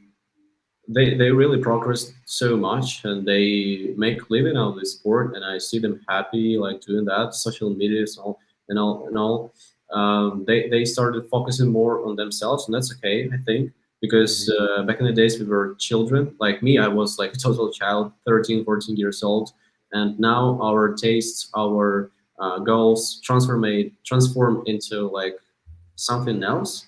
really progressed so much, and they make living out of this sport, and I see them happy like doing that. Social media is all and all. They started focusing more on themselves, and that's okay, I think, because Hmm. back in the days we were children. Like me, I was like a total child, 13, 14 years old, and now our tastes, our goals transform into like something else.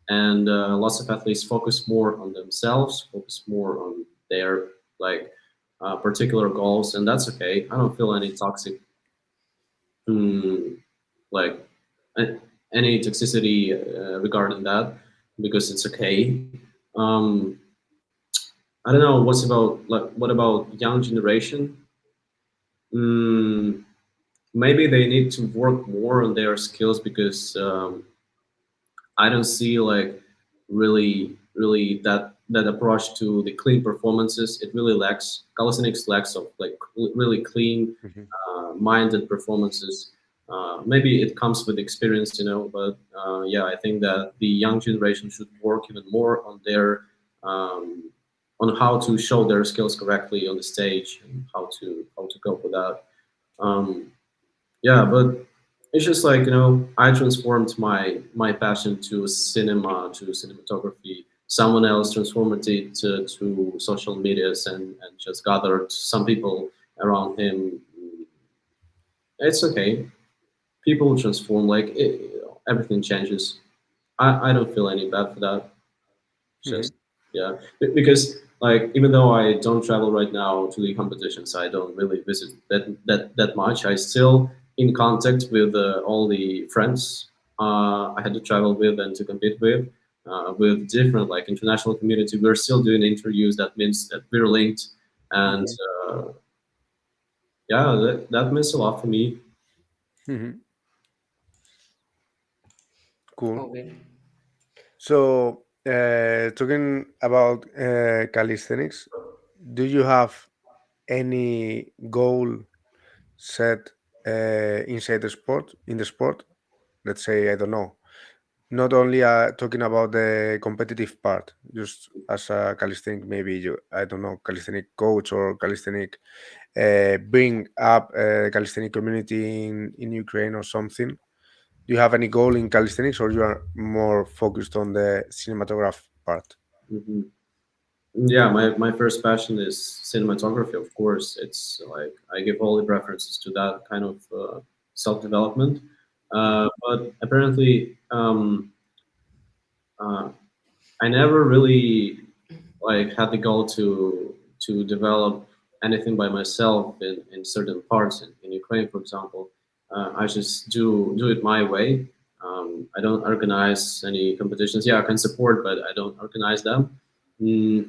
And lots of athletes focus more on themselves, focus more on their like particular goals, and that's okay. I don't feel any toxic, mm, like a- any toxicity regarding that, because it's okay. Um, I don't know what's about like what about young generation. Mm, maybe they need to work more on their skills, because I don't see like really that approach to the clean performances. It really lacks. Calisthenics lacks of like really clean, Hmm. minded performances. Maybe it comes with experience, but yeah, I think that the young generation should work even more on their um, on how to show their skills correctly on the stage, and how to cope with that. Um, yeah, but it's just like, I transformed my passion to cinema, to cinematography. Someone else transformed it to social medias, and just gathered some people around him. It's okay. People transform, like everything changes. I don't feel any bad for that. Hmm. Just yeah, because like even though I don't travel right now to the competitions, I don't really visit that much. I still in contact with all the friends I had to travel with and to compete with different like international community. We're still doing interviews. That means that we're linked, and Hmm. uh, yeah, that means a lot for me. Hmm. Cool. Okay. So, talking about calisthenics, do you have any goal set inside the sport, in the sport? Let's say, I don't know, not only talking about the competitive part, just as a calisthenic, maybe you, I don't know, calisthenic coach or calisthenic, bring up a calisthenic community in Ukraine or something. Do you have any goal in calisthenics, or you are more focused on the cinematograph part? Hmm. Yeah, my first passion is cinematography. Of course, it's like I give all the preferences to that kind of self development. Hmm. But apparently, uh, I never really like had the goal to develop anything by myself in certain parts in Ukraine, for example. I just do it my way. I don't organize any competitions. Yeah, I can support, but I don't organize them.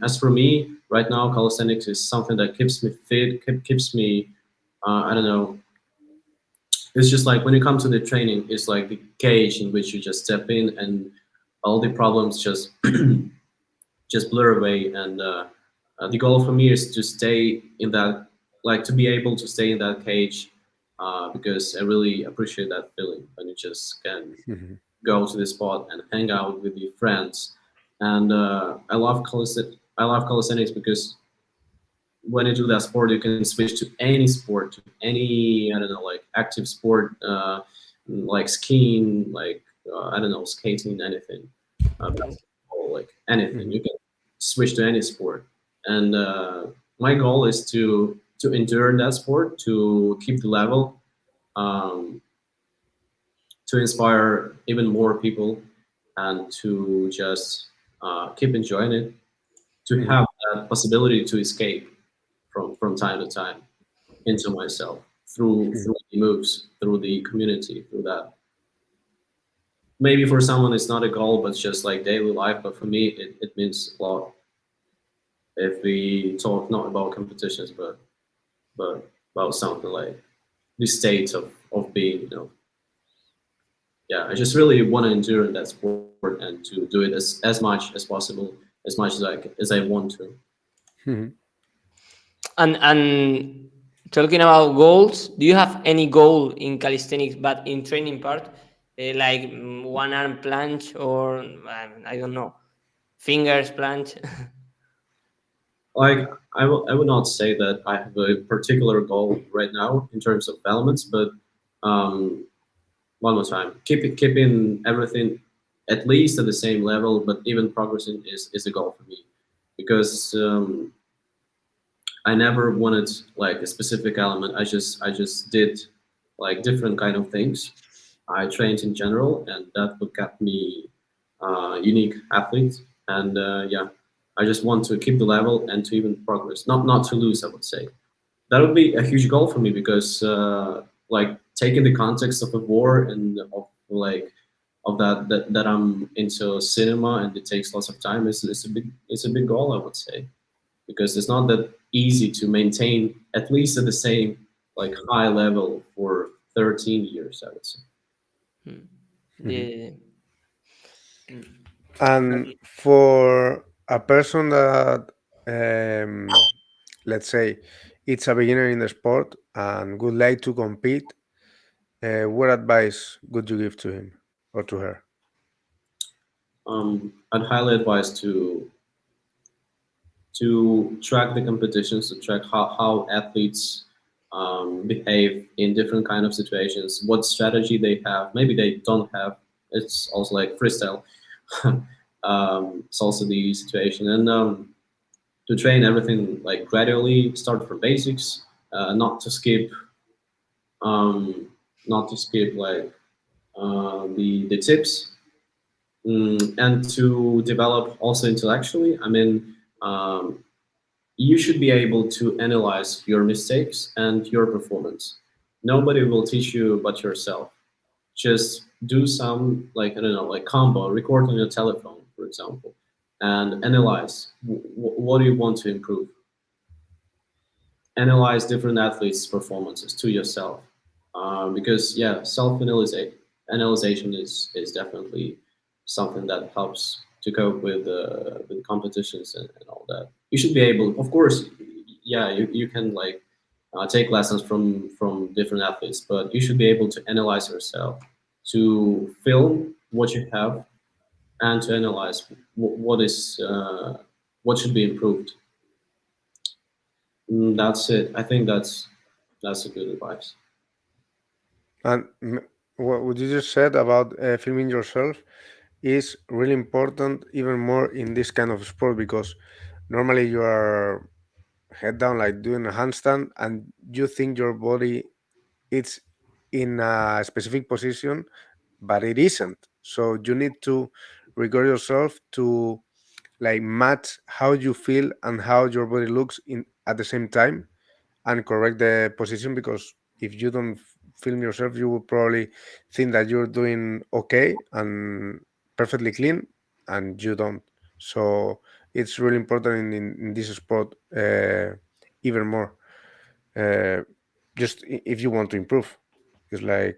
As for me, right now, calisthenics is something that keeps me fit, keeps me, I don't know. It's just like when you come to the training, it's like the cage in which you just step in, and all the problems just blur away. And the goal for me is to stay in that, like to be able to stay in that cage, because I really appreciate that feeling when you just can Hmm. go to the spot and hang out with your friends. And I love calisthenics because when you do that sport, you can switch to any sport, to any, I don't know, like active sport, like skiing, like I don't know, skating, anything, basketball, like anything. Hmm. You can switch to any sport, and my goal is to endure that sport, to keep the level, um, to inspire even more people, and to just keep enjoying it, to Hmm. have that possibility to escape from time to time into myself through the moves, through the community, through that. maybe for someone it's not a goal, but just like daily life. But for me, it means a lot. If we talk not about competitions, but about something like the state of being, yeah, I just really want to endure in that sport and to do it as much as possible, as much as I want to. Mhm. And talking about goals, do you have any goal in calisthenics, but in training part, like one arm planche or I don't know, fingers planche? Like I would not say that I have a particular goal right now in terms of elements, but um, one more time, keeping everything at least at the same level, but even progressing is a goal for me, because I never wanted like a specific element. I just did like different kind of things. I trained in general, and that would get me unique athlete. And yeah, I just want to keep the level and to even progress, not to lose. I would say that would be a huge goal for me, because like taking the context of a war and of like of that I'm into cinema and it takes lots of time. It's a big goal, I would say, because it's not that easy to maintain at least at the same like high level for 13 years, I would say. Hmm. Mhm. Yeah. Mm. And for a person that, um, let's say, it's a beginner in the sport and would like to compete, what advice would you give to him or to her? I'd highly advise to track the competitions, to track how athletes behave in different kind of situations, what strategy they have. Maybe they don't have. It's also like freestyle. It's also the situation, and to train everything like gradually, start from basics, not to skip, um, not to skip like the tips, and to develop also intellectually. I mean, um, you should be able to analyze your mistakes and your performance. Nobody will teach you but yourself. Just do some like I don't know, like combo, record on your telephone, for example, and analyze what do you want to improve. Analyze different athletes' performances to yourself, because yeah, self analyzation is definitely something that helps to cope with competitions and all that. You should be able, of course, yeah, you can like take lessons from different athletes, but you should be able to analyze yourself, to film what you have, and to analyze what should be improved. That's it. I think that's a good advice. And what you just said about filming yourself is really important, even more in this kind of sport, because normally you are head down, like doing a handstand, and you think your body it's in a specific position, but it isn't. So you need to record yourself to like match how you feel and how your body looks in at the same time, and correct the position, because if you don't film yourself you will probably think that you're doing okay and perfectly clean, and you don't. So it's really important in this sport, even more, uh, just if you want to improve. It's like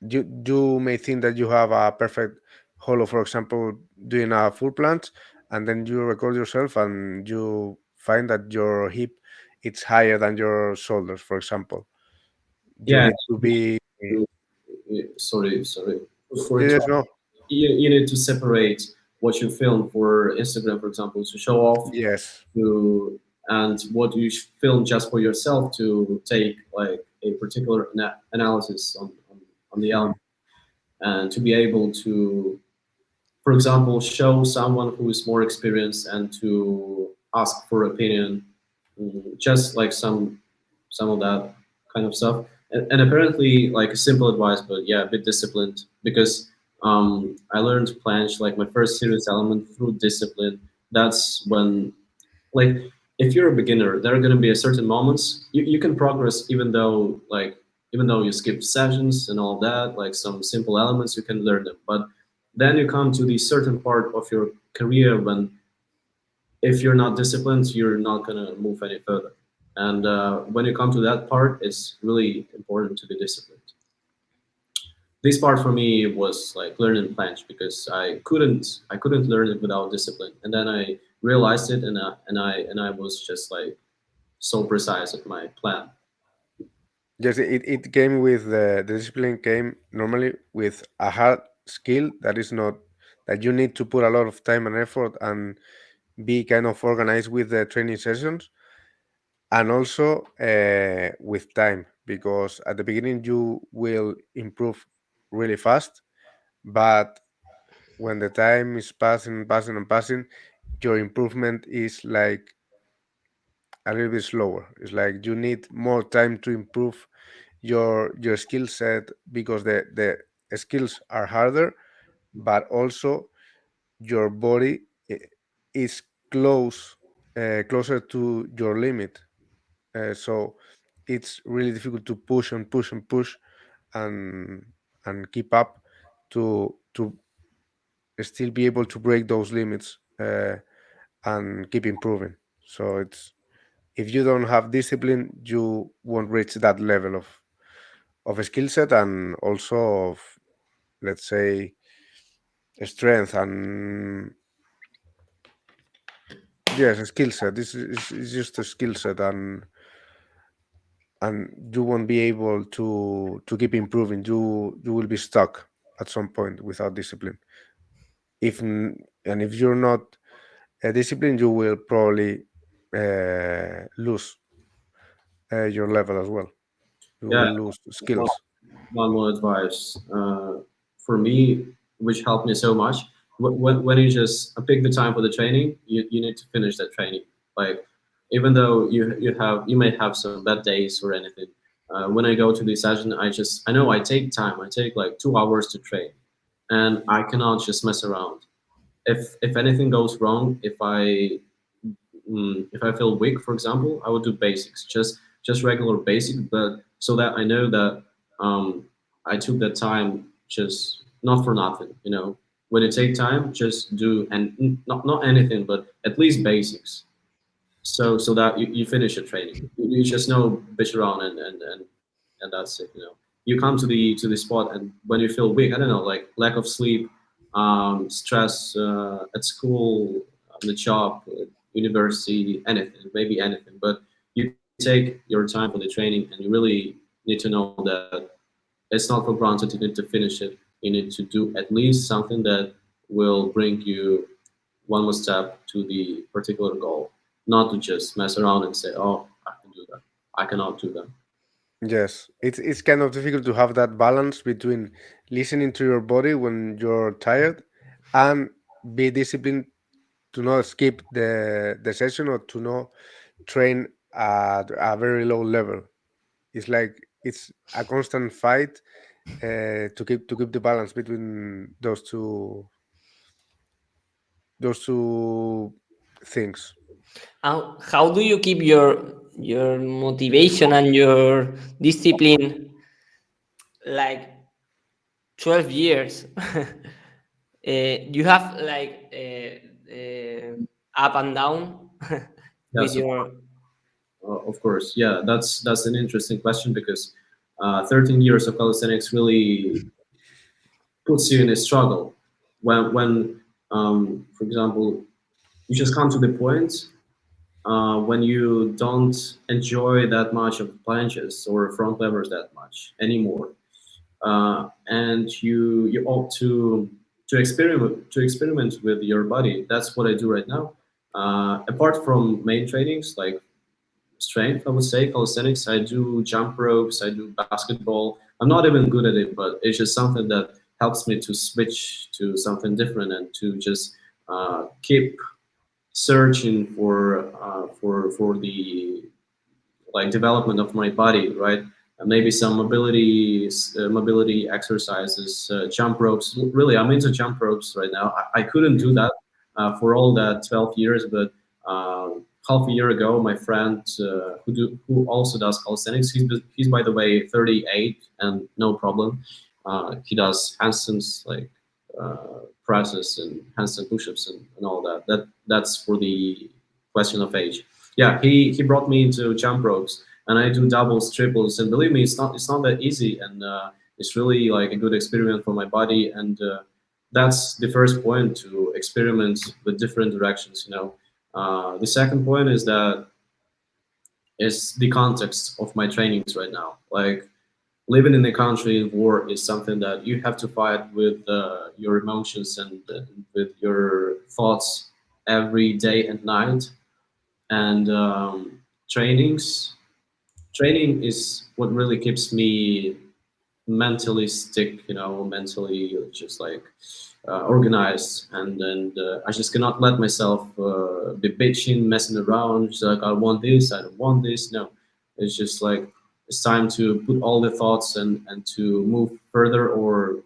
you may think that you have a perfect hollow, for example, doing a full planche, and then you record yourself and you find that your hip it's higher than your shoulders, for example. You Yeah, need to be sorry for yes, interrupting. no, You need to separate what you film for Instagram, for example, to show off, yes. to and what you film just for yourself to take like a particular analysis on the Mhm. element, and to be able to, for example, show someone who is more experienced and to ask for opinion, just like some of that kind of stuff. And apparently, like a simple advice, but yeah, a bit disciplined, because I learned planche like my first serious element through discipline. That's when like if you're a beginner, there are going to be a certain moments you can progress even though like even though you skip sessions and all that, like some simple elements, you can learn them. But then you come to the certain part of your career when, if you're not disciplined, you're not gonna move any further. And when you come to that part, it's really important to be disciplined. This part for me was like learning planche, because I couldn't learn it without discipline. And then I realized it, and I was just like so precise at my plan. Yes, it came with the discipline came normally with a hard skill that is not that you need to put a lot of time and effort and be kind of organized with the training sessions, and also with time, because at the beginning you will improve really fast, but when the time is passing, passing, and passing, your improvement is like a little bit slower. It's like you need more time to improve your skill set, because the skills are harder, but also your body is close closer to your limit. So it's really difficult to push and push and push and keep up to still be able to break those limits and keep improving. So it's if you don't have discipline, you won't reach that level of a skill set, and also of, let's say, strength and yes, a skill set. This is just a skill set, and you won't be able to keep improving. You will be stuck at some point without discipline. And if you're not disciplined, you will probably lose your level as well. You Yeah, will lose one, skills. one more advice for me, which helped me so much. When you just pick the time for the training, you need to finish that training. Like, even though you may have some bad days or anything. When I go to the session, I know I take time. I take like 2 hours to train, and I cannot just mess around. If anything goes wrong, if I feel weak, for example, I would do basics, just regular basic, but so that I know that I took that time just not for nothing. When you take time, just do, and not anything, but at least basics, so that you finish your training. You just know bitch around, and that's it. You come to the spot, and when you feel weak, I don't know, like lack of sleep, stress at school, on the job, university, anything, maybe anything. But you take your time for the training, and you really need to know that it's not for granted. You need to finish it. You need to do at least something that will bring you one more step to the particular goal, not to just mess around and say, "Oh, I can do that." I cannot do that. Yes, it's kind of difficult to have that balance between listening to your body when you're tired and be disciplined to not skip the session, or to not train at a very low level. It's like it's a constant fight to keep the balance between those two things. How do you keep your motivation and your discipline like 12 years? You have like up and down with Yes, your. of course. Yeah, that's an interesting question, because 13 years of calisthenics really puts you in a struggle. When for example, you just come to the point when you don't enjoy that much of planches or front levers that much anymore, and you opt to experiment with your body. That's what I do right now. Apart from main trainings like strength, I would say calisthenics, I do jump ropes, I do basketball. I'm not even good at it, but it's just something that helps me to switch to something different, and to just keep searching for the like development of my body, right? Maybe some mobility exercises, jump ropes. Really, I'm into jump ropes right now. I couldn't do that for all that 12 years, but half a year ago, my friend who also does calisthenics, he's by the way 38 and no problem. He does handstands like presses and handstand push-ups and all that. That's for the question of age. Yeah, he brought me into jump ropes, and I do doubles, triples, and believe me, it's not that easy, and it's really like a good experiment for my body, and that's the first point, to experiment with different directions. The second point is that is the context of my trainings right now. Like living in a country in war is something that you have to fight with your emotions and with your thoughts every day and night. And trainings, training is what really keeps me mentally stick, mentally just like organized, and I just cannot let myself be bitching, messing around. Just like I want this, I don't want this. No, it's just like it's time to put all the thoughts and to move further or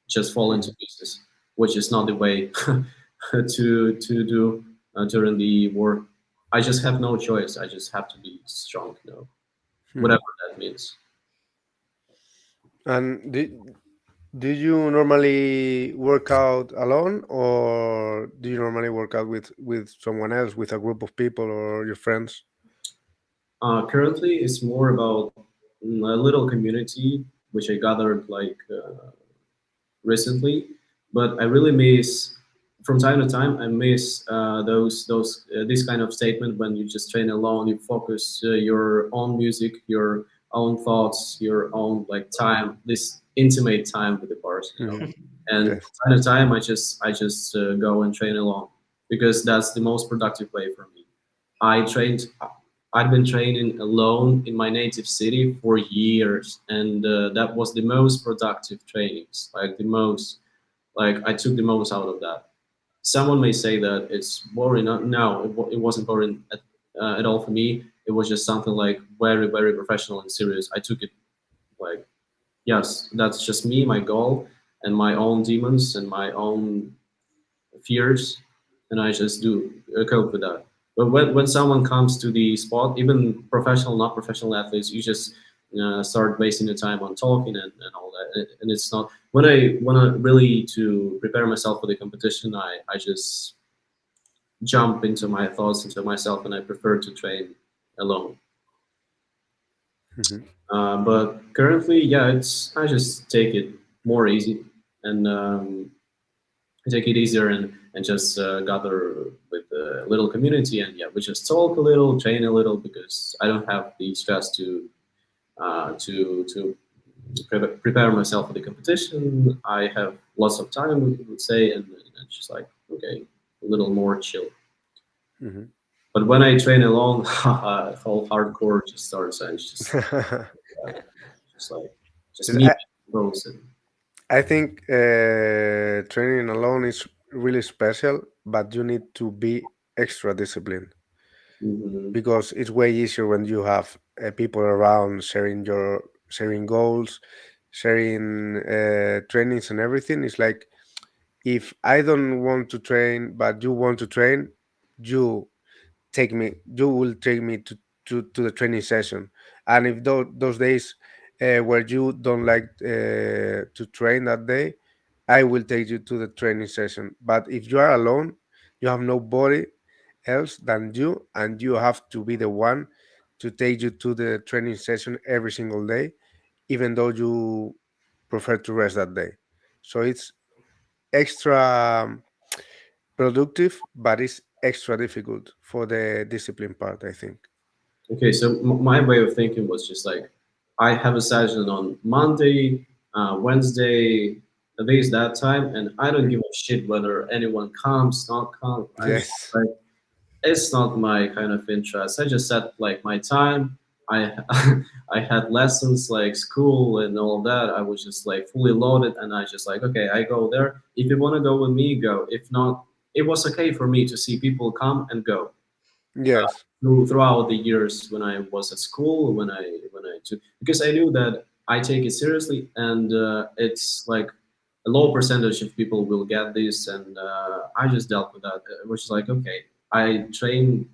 just fall into Mhm. pieces, which is not the way to do during the war. I just have no choice. I just have to be strong, whatever Mhm. that means. And do you normally work out alone, or do you normally work out with someone else, with a group of people or your friends? Currently, it's more about a little community which I gathered like recently, but I really miss from time to time. I miss those this kind of statement when you just train alone. You focus your own music, your own thoughts, your own like time, this intimate time with the bars. Hmm. And Yes. from time to time, I just go and train alone because that's the most productive way for me. I trained. I've been training alone in my native city for years, and that was the most productive trainings. Like the most, like I took the most out of that. Someone may say that it's boring. No, it wasn't boring at all for me. It was just something like very, very professional and serious. I took it like, yes, that's just me, my goal, and my own demons and my own fears, and I just do cope with that. But when someone comes to the spot, even professional, not professional athletes, you just start wasting your time on talking and all that. And it's not when I want to really to prepare myself for the competition. I just jump into my thoughts, into myself, and I prefer to train alone. Hmm. But currently, yeah, it's I just take it more easy and take it easier and just gather with a little community, and yeah, we just talk a little, train a little, because I don't have the stress to prepare myself for the competition. I have lots of time, we would say, and just like okay, a little more chill. Hmm. But when I train alone, whole hardcore just starts, and it's uh, just like just Yes, me goes and I think training alone is really special, but you need to be extra disciplined mhm. because it's way easier when you have people around sharing goals, sharing trainings and everything. It's like if I don't want to train, but you want to train, you you will take me to the training session. And if those days where you don't like to train that day, I will take you to the training session. But if you are alone, you have nobody else than you, and you have to be the one to take you to the training session every single day, even though you prefer to rest that day. So it's extra productive, but it's extra difficult for the discipline part, I think. Okay, so my way of thinking was just like I have a session on Monday, Wednesday, this that time, and I don't give a shit whether anyone comes, not come. I just Yes. like it's not my kind of interest. I just set like my time. I I had lessons like school and all that. I was just like fully loaded, and I just like okay, I go there. If you want to go with me, go. If not, it was okay for me to see people come and go Yes. throughout the years when I was at school, when I took, because I knew that I take it seriously, and it's like a low percentage of people will get this, and I just dealt with that. Which is like okay. I train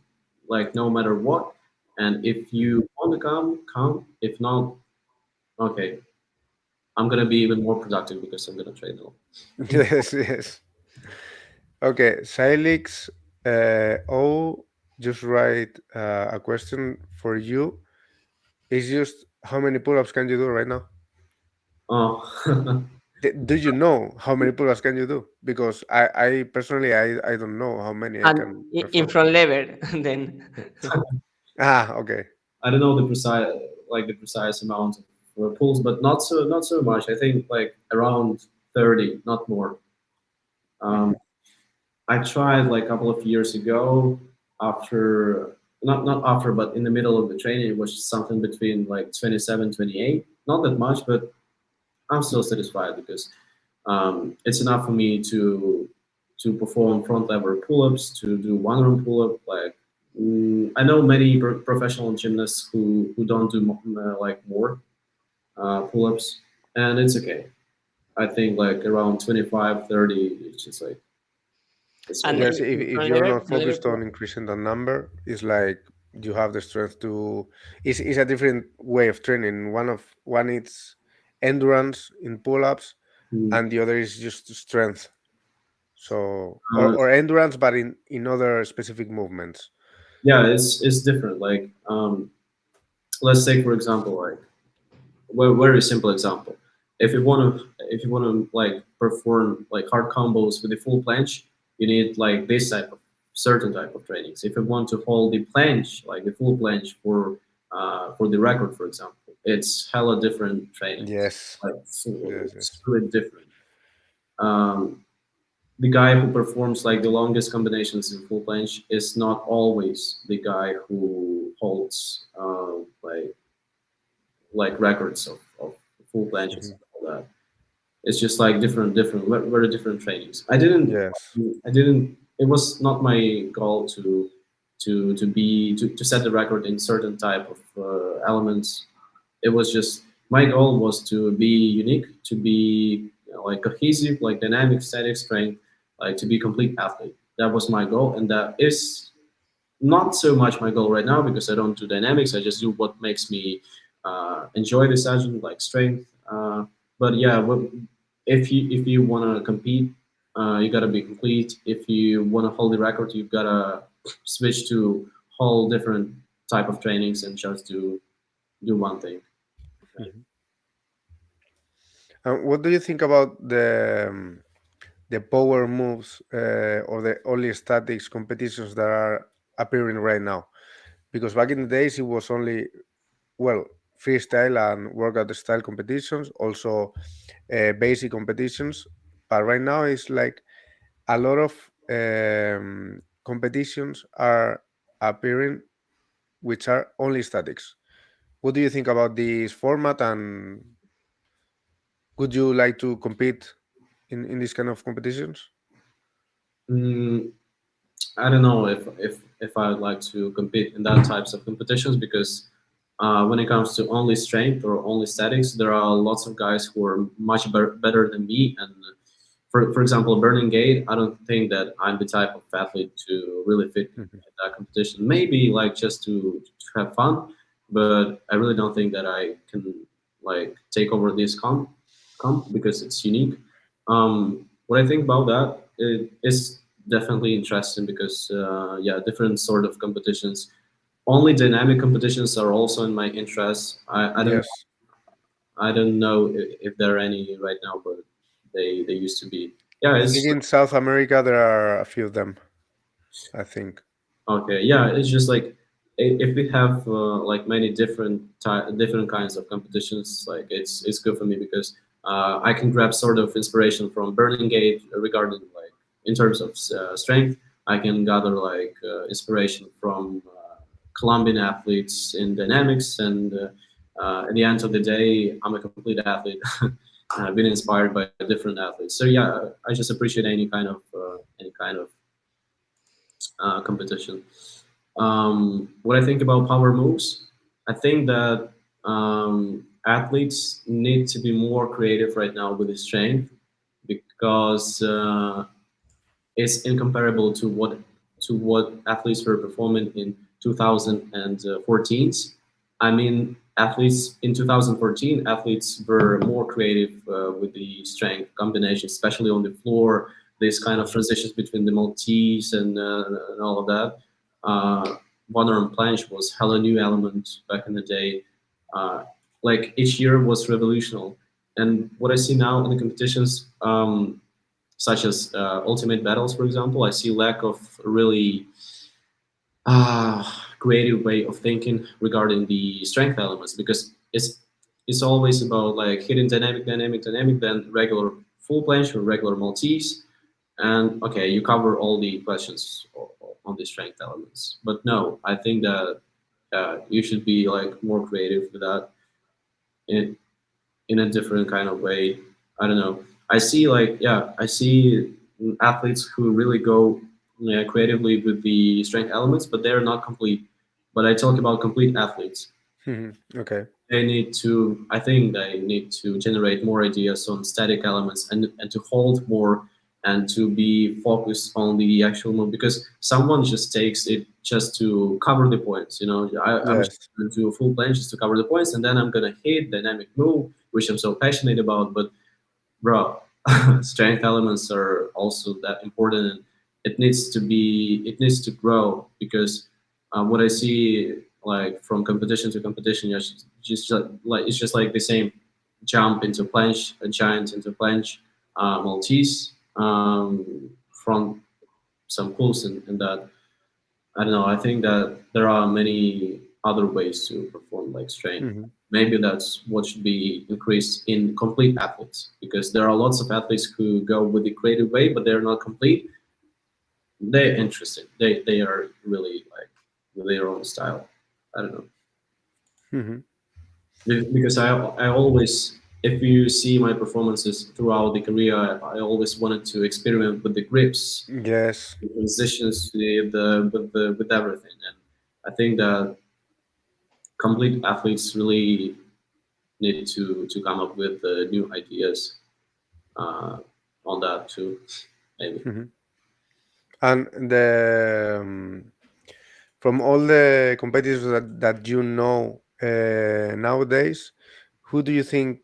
like no matter what. And if you want to come, come. If not, okay, I'm gonna be even more productive because I'm gonna train a lot. Yes, yes. Okay, Silix O just write a question for you. It's just how many pull-ups can you do right now? Oh, Do you know how many pull-ups can you do? Because I personally I don't know how many I And can in perform. front lever, then. Ah, okay. I don't know the precise amount of pulls, but not so much. I think like around 30, not more. Um, Mhm. I tried like a couple of years ago after not after, but in the middle of the training, it was something between like 27, 28. Not that much, but I'm still satisfied because it's enough for me to perform front lever pull-ups, to do one arm pull-up. Like I know many professional gymnasts who don't do like more pull-ups, and it's okay. I think like around 25, 30, it's just like it's And okay. Yes, in if you're not front lever focused on pull-up. increasing the number, it's like you have the strength to. It's a different way of training. One it's endurance in pull-ups, Mm. and the other is just strength. So Uh, or endurance, but in other specific movements. yeah, it's different. Like let's take for example like very simple example. If you want to like perform like hard combos with a full planche, you need like this type of certain type of trainings. If you want to hold the planche, like the full planche for the record, for example, it's hella different trainings. Yes, Like yes, it's yes. really different. Um, the guy who performs like the longest combinations in full planche is not always the guy who holds like records of full planches Mhm. and all that. It's just like very different trainings. Yes. I didn't. It was not my goal to set the record in certain type of elements. It was just my goal was to be unique, to be like cohesive, like dynamic, static, strength, like to be complete athlete. That was my goal, and that is not so much my goal right now because I don't do dynamics. I just do what makes me enjoy the session, like strength. But yeah, if you want to compete, you gotta be complete. If you want to hold the record, you've gotta switch to whole different type of trainings and just do one thing. Mhm. And what do you think about the power moves or the only statics competitions that are appearing right now? Because back in the days it was only well freestyle and workout style competitions, also basic competitions. But right now it's like a lot of competitions are appearing which are only statics. What do you think about this format, and would you like to compete in this kind of competitions? Mm, I don't know if I would like to compete in that types of competitions because when it comes to only strength or only statics, there are lots of guys who are much better than me. And for example, Burning Gate, I don't think that I'm the type of athlete to really fit Mhm. in that competition. Maybe like just to have fun, but I really don't think that I can like take over this comp because it's unique. What I think about that is definitely interesting because yeah, different sort of competitions. Only dynamic competitions are also in my interest. Yes, I don't know if there are any right now, but they used to be. Yeah, I think it's in South America there are a few of them. I think. okay. Yeah, it's just like if we have like many different kinds of competitions, like it's good for me because I can grab sort of inspiration from Burning Gate regarding like in terms of strength. I can gather like inspiration from Colombian athletes in dynamics, and at the end of the day, I'm a complete athlete. I've been inspired by different athletes. So yeah, I just appreciate any kind of competition. What I think about power moves, I think that athletes need to be more creative right now with the strength because it's incomparable to what athletes were performing in 2014. I mean, athletes in 2014, athletes were more creative with the strength combination, especially on the floor. This kind of transitions between the Maltese and all of that. One arm planche was hella new element back in the day. Uh, like each year was revolutionary. And what I see now in the competitions, such as ultimate battles, for example, I see lack of really creative way of thinking regarding the strength elements, because it's always about like hitting dynamic, then regular full planche or regular Maltese, and okay, you cover all the questions on the strength elements. But no, I think that you should be like more creative with that in in a different kind of way. I don't know. I see like yeah, I see athletes who really go creatively with the strength elements, but they're not complete. But I talk about complete athletes. Okay. They need to. I think they need to generate more ideas on static elements and to hold more and to be focused on the actual move, because someone just takes it just to cover the points. I'm just Yes. going to do a full planche just to cover the points, and then I'm gonna hit dynamic move, which I'm so passionate about. But bro, strength elements are also that important, and it needs to grow, because what I see like from competition to competition, just like it's just like the same jump into planche, a giant into planche, Maltese, from some pulls and that. I don't know. I think that there are many other ways to perform like strength. Hmm. Maybe that's what should be increased in complete athletes, because there are lots of athletes who go with the creative way, but they're not complete. They're interesting. They are really like with their own style. I don't know. Hmm. Because I always, if you see my performances throughout the career, I always wanted to experiment with the grips, Yes. the transitions, with everything, and I think that complete athletes really need to come up with new ideas uh, on that too, maybe. Hmm. And from all the competitors that you know nowadays, who do you think?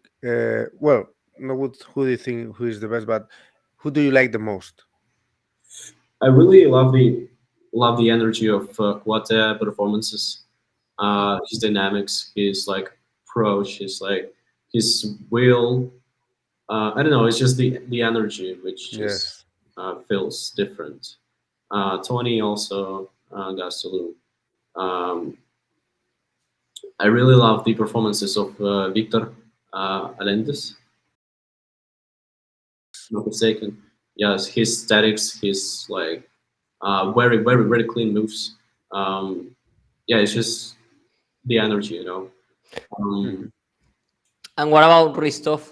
Well, not who do you think who is the best, but who do you like the most? I really love the energy of Kuate performances. His dynamics, his like approach, his will. I don't know. It's just the energy which just Yes. feels different. Tony also Gastelum. Um, I really love the performances of Victor Alendis. Not mistaken. Yes, his statics, his like very clean moves. Um, yeah, it's just the energy. Um, Hmm. And what about Ristov?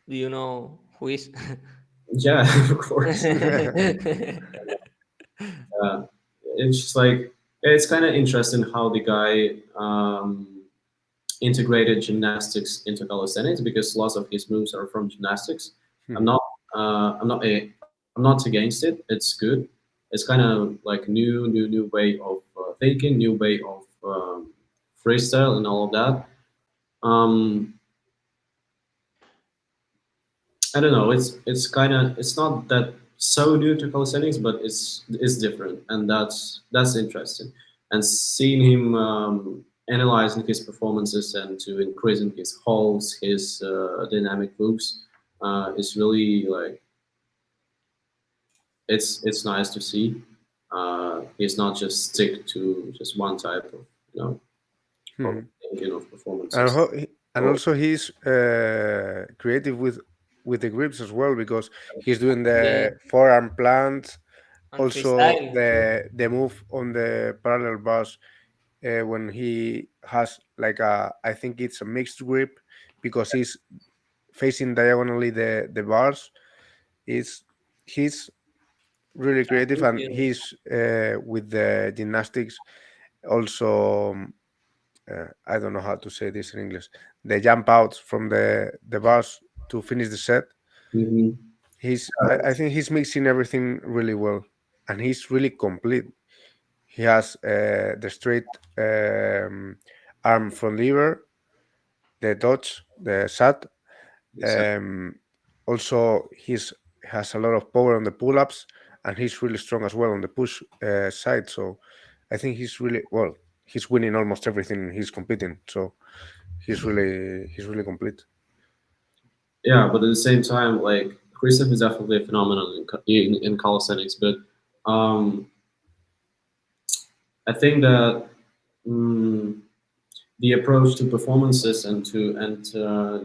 Do you know who is? yeah, of course. Uh, it's just like it's kind of interesting how the guy integrated gymnastics into calisthenics, because lots of his moves are from gymnastics. I'm Hmm. not I'm not against it. It's good. It's kind of like new way of thinking, new way of freestyle and all of that. Um, I don't know. It's not that so new to calisthenics, but it's different, and that's interesting. And seeing him analyzing his performances and to increasing his holds, his dynamic moves, is really like it's nice to see. He's not just stick to just one type of of Hmm. thinking of And performances. ho- and So, also he's creative with the grips as well, because he's doing Yeah, the forearm plant, and also freestyle too. the move on the parallel bars when he has like a, I think it's a mixed grip, because he's facing diagonally the bars. Is he's really creative, Thank and you. he's with the gymnastics also. I don't know how to say this in English. The jump out from the bars to finish the set. mhm. I think he's mixing everything really well, and he's really complete. He has the straight arm front lever, the dodge, the sat. Exactly. Um, Also, he's has a lot of power on the pull-ups, and he's really strong as well on the push side. So I think he's really well. He's winning almost everything he's competing. So he's really complete. Yeah, but at the same time, like Christoph is definitely a phenomenon in calisthenics. But um, I think that mm, the approach to performances and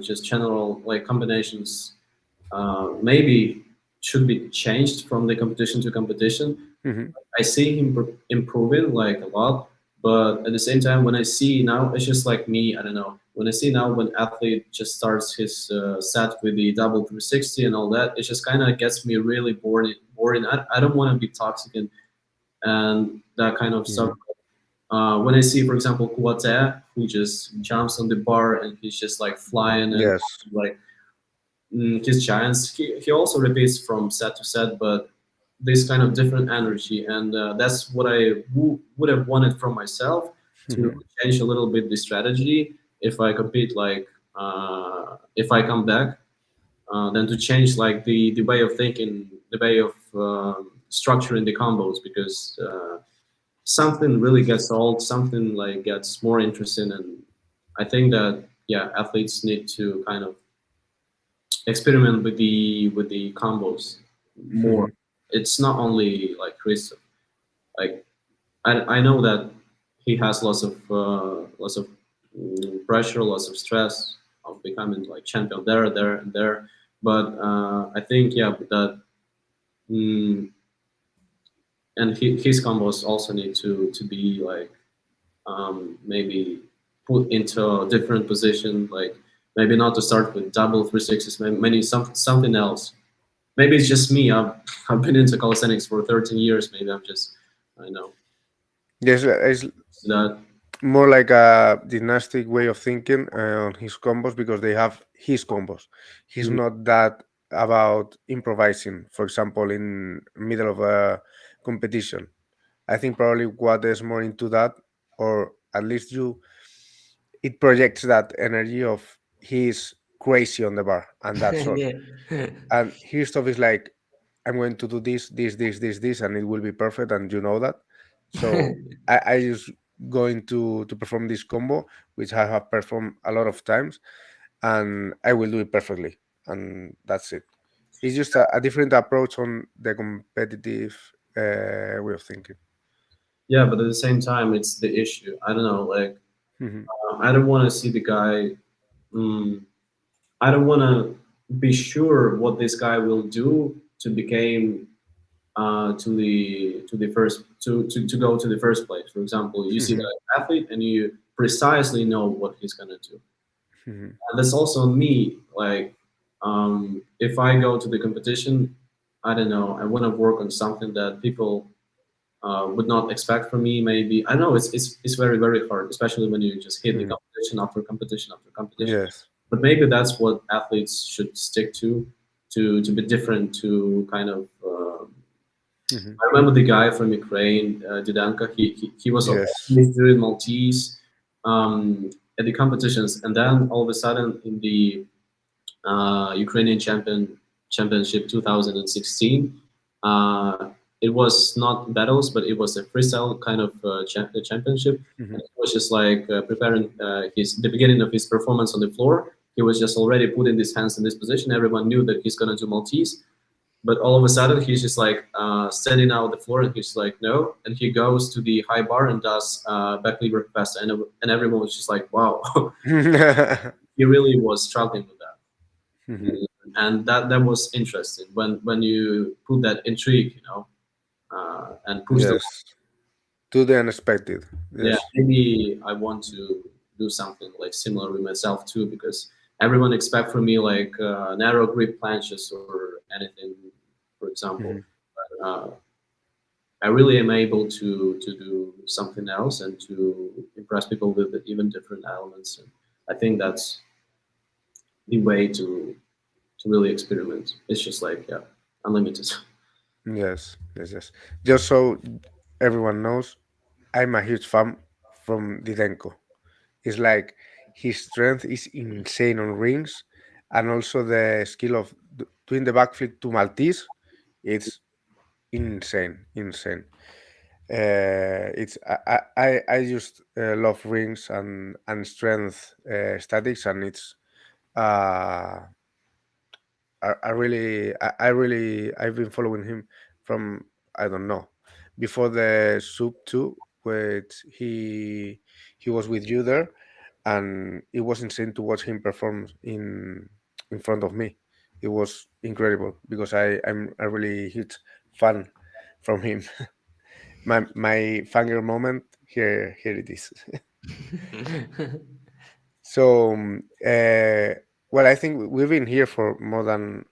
just general like combinations maybe should be changed from the competition to competition. Hmm. I see him improving like a lot, but at the same time, when I see now, it's just like me. I don't know. When I see now when athlete just starts his set with the double 360 and all that, it just kind of gets me really bored. Boring. I don't want to be toxic and that kind of stuff. Hmm. When I see, for example, Kuate, who just jumps on the bar and he's just like flying and Yes. like his giants. He also repeats from set to set, but this kind of different energy, and that's what I would have wanted from myself to Hmm. change a little bit the strategy if I compete, like if I come back, then to change like the way of thinking, the way of structuring the combos, because something really gets old, something like gets more interesting, and I think that yeah, athletes need to kind of experiment with the combos more. Hmm. It's not only like Chris. Like I know that he has lots of pressure, lots of stress of becoming like champion there, and there. But I think yeah that mm, and his combos also need to be like maybe put into a different position, like maybe not to start with double 360s, maybe something else. Maybe it's just me. I've been into calisthenics for 13 years. Maybe I'm just I know Yes, it's that. more like a dynastic way of thinking on his combos because they have his combos. He's Mm, not that about improvising. For example, in middle of a competition, I think probably what is more into that, or at least you, it projects that energy of he's crazy on the bar, and that's all. Yeah. And his stuff is like, I'm going to do this, and it will be perfect, and you know that. So I just going to perform this combo, which I have performed a lot of times, and I will do it perfectly, and that's it. It's just a different approach on the competitive way of thinking. yeah, but at the same time, it's the issue. I don't know. Like Mhm. I don't want to see the guy. Um, I don't want to be sure what this guy will do to become to the first to go to the first place. For example, you see Mhm. that athlete and you precisely know what he's gonna do. Mhm. And that's also me. Like if I go to the competition, I don't know. I want to work on something that people would not expect from me. Maybe I know it's very hard, especially when you just hit the Mhm. competition after competition after competition. Yes. But maybe that's what athletes should stick to be different, to kind of Mhm. I remember the guy from Ukraine, Didanka. He was Yes. always doing Maltese at the competitions, and then all of a sudden in the Ukrainian championship 2016, it was not battles, but it was a freestyle kind of championship. And Mhm. he was just like preparing his the beginning of his performance on the floor. He was just already putting his hands in this position. Everyone knew that he's gonna do Maltese, but all of a sudden he's just like standing out on the floor and he's like no, and he goes to the high bar and does back lever fast, and everyone was just like wow. He really was struggling with that. Mhm. And that was interesting when you put that intrigue, and push the Yes. To the unexpected. yeah, Yes. maybe I want to do something like similar with myself too, because everyone expect from me like narrow grip planches or anything, for example. Mhm. But, I really am able to do something else and to impress people with even different elements. And I think that's the way to really experiment. It's just like yeah, unlimited. Yes. Yes. Yes. Just so everyone knows, I'm a huge fan from Didenko. It's like his strength is insane on rings, and also the skill of doing the backflip to Maltese. It's insane, insane. It's I just love rings and strength statics, and it's uh I've been following him from, I don't know, before the sub 2, which he was with you there, and it was insane to watch him perform in front of me. It was incredible because I'm a really huge fan from him. My fangirl moment, here it is. So, well, I think we've been here for more than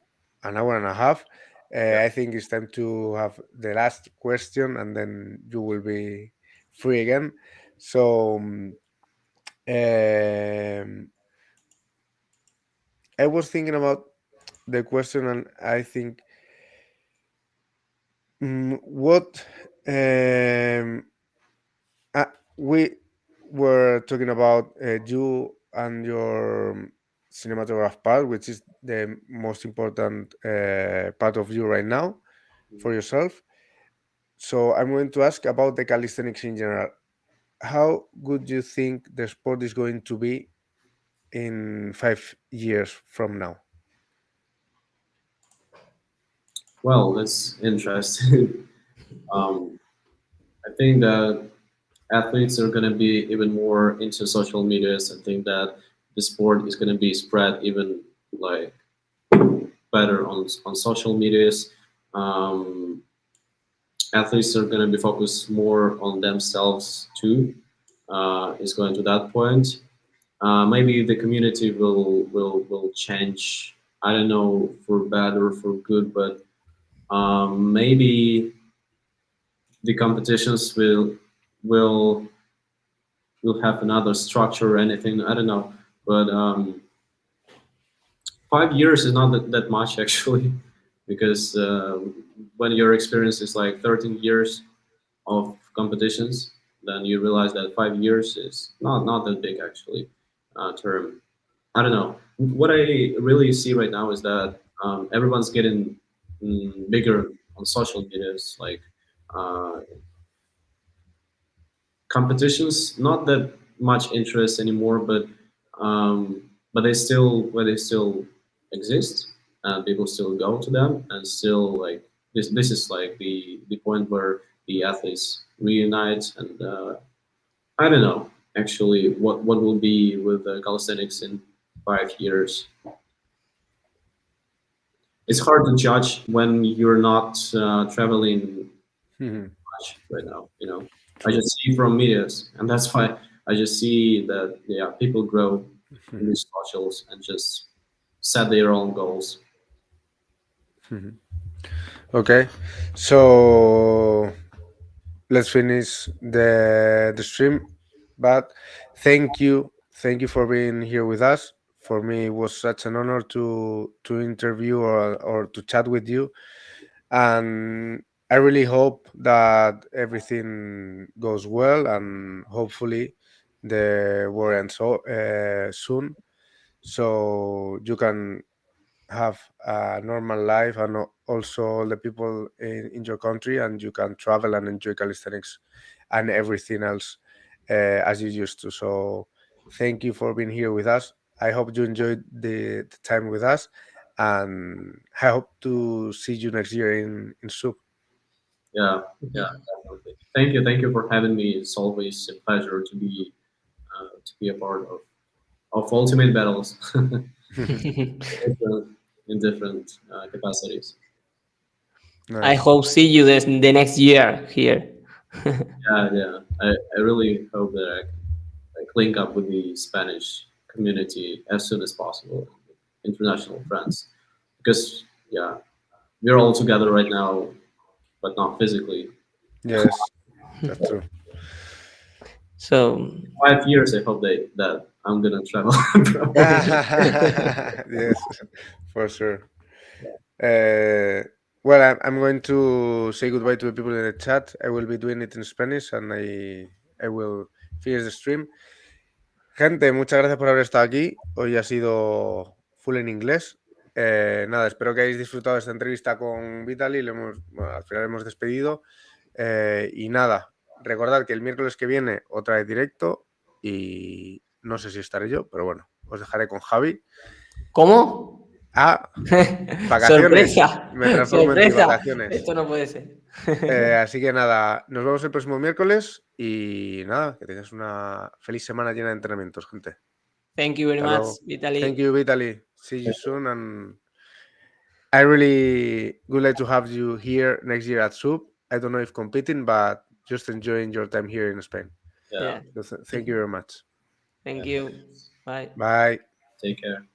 an hour and a half. Yeah. I think it's time to have the last question, and then you will be free again. So, I was thinking about the question, and I think, what uh, we were talking about you and your cinematograph part, which is the most important part of you right now for yourself. So I'm going to ask about the calisthenics in general. How good do you think the sport is going to be in 5 years from now? Well, that's interesting. um, I think that athletes are going to be even more into social medias. I think that the sport is going to be spread even like better on social medias. Um, Athletes are going to be focused more on themselves too. Is going to that point. Maybe the community will change. I don't know for bad or for good, but maybe the competitions will will have another structure or anything. I don't know, but 5 years is not that much actually, because when your experience is like 13 years of competitions, then you realize that 5 years is not that big actually term. I don't know. What I really see right now is that everyone's getting bigger on social medias, like uh, competitions. Not that much interest anymore, but they still exist, and people still go to them, and still like this is like the point where the athletes reunite, and I don't know actually what will be with calisthenics in 5 years. It's hard to judge when you're not traveling Mhm. much right now. You know, I just see from medias, and that's why I just see that yeah, people grow in Mhm. these socials and just set their own goals. Mhm. Okay, so let's finish the stream. But thank you for being here with us. For me, it was such an honor to interview or to chat with you, and I really hope that everything goes well, and hopefully the war ends soon, so you can have a normal life, and also all the people in your country, and you can travel and enjoy calisthenics and everything else as you used to. So thank you for being here with us. I hope you enjoyed the time with us, and I hope to see you next year in soup. Yeah, yeah, definitely. Thank you for having me. It's always a pleasure to be a part of ultimate battles in different capacities. I Nice. hope see you the next year here. Yeah, yeah. I really hope that I can like link up with the Spanish community as soon as possible, international friends, because yeah, we're all together right now, but not physically. Yes, that's true. 5 years, I hope that I'm gonna travel abroad. Yes, for sure. Uh, Well, I'm going to say goodbye to the people in the chat. I will be doing it in Spanish and I will finish the stream. Gente, muchas gracias por haber estado aquí. Hoy ha sido full en inglés. Nada, espero que hayáis disfrutado de esta entrevista con Vitaly. Bueno, al final hemos despedido. Y nada, recordad que el miércoles que viene otra vez directo y no sé si estaré yo, pero bueno, os dejaré con Javi. ¿Cómo? Ah, vacaciones. Sorpresa, Me transformo en ti, sorpresa. vacaciones. Esto no puede ser. Así que nada, nos vemos el próximo miércoles y nada, que tengas una feliz semana llena de entrenamientos, gente. Thank you very Hasta much, luego. Vitaly. Thank you, Vitaly. See you soon. And I really would like to have you here next year at SUB. I don't know if competing, but just enjoying your time here in Spain. Yeah. So thank you very much. Thank you. Bye. Bye. Take care.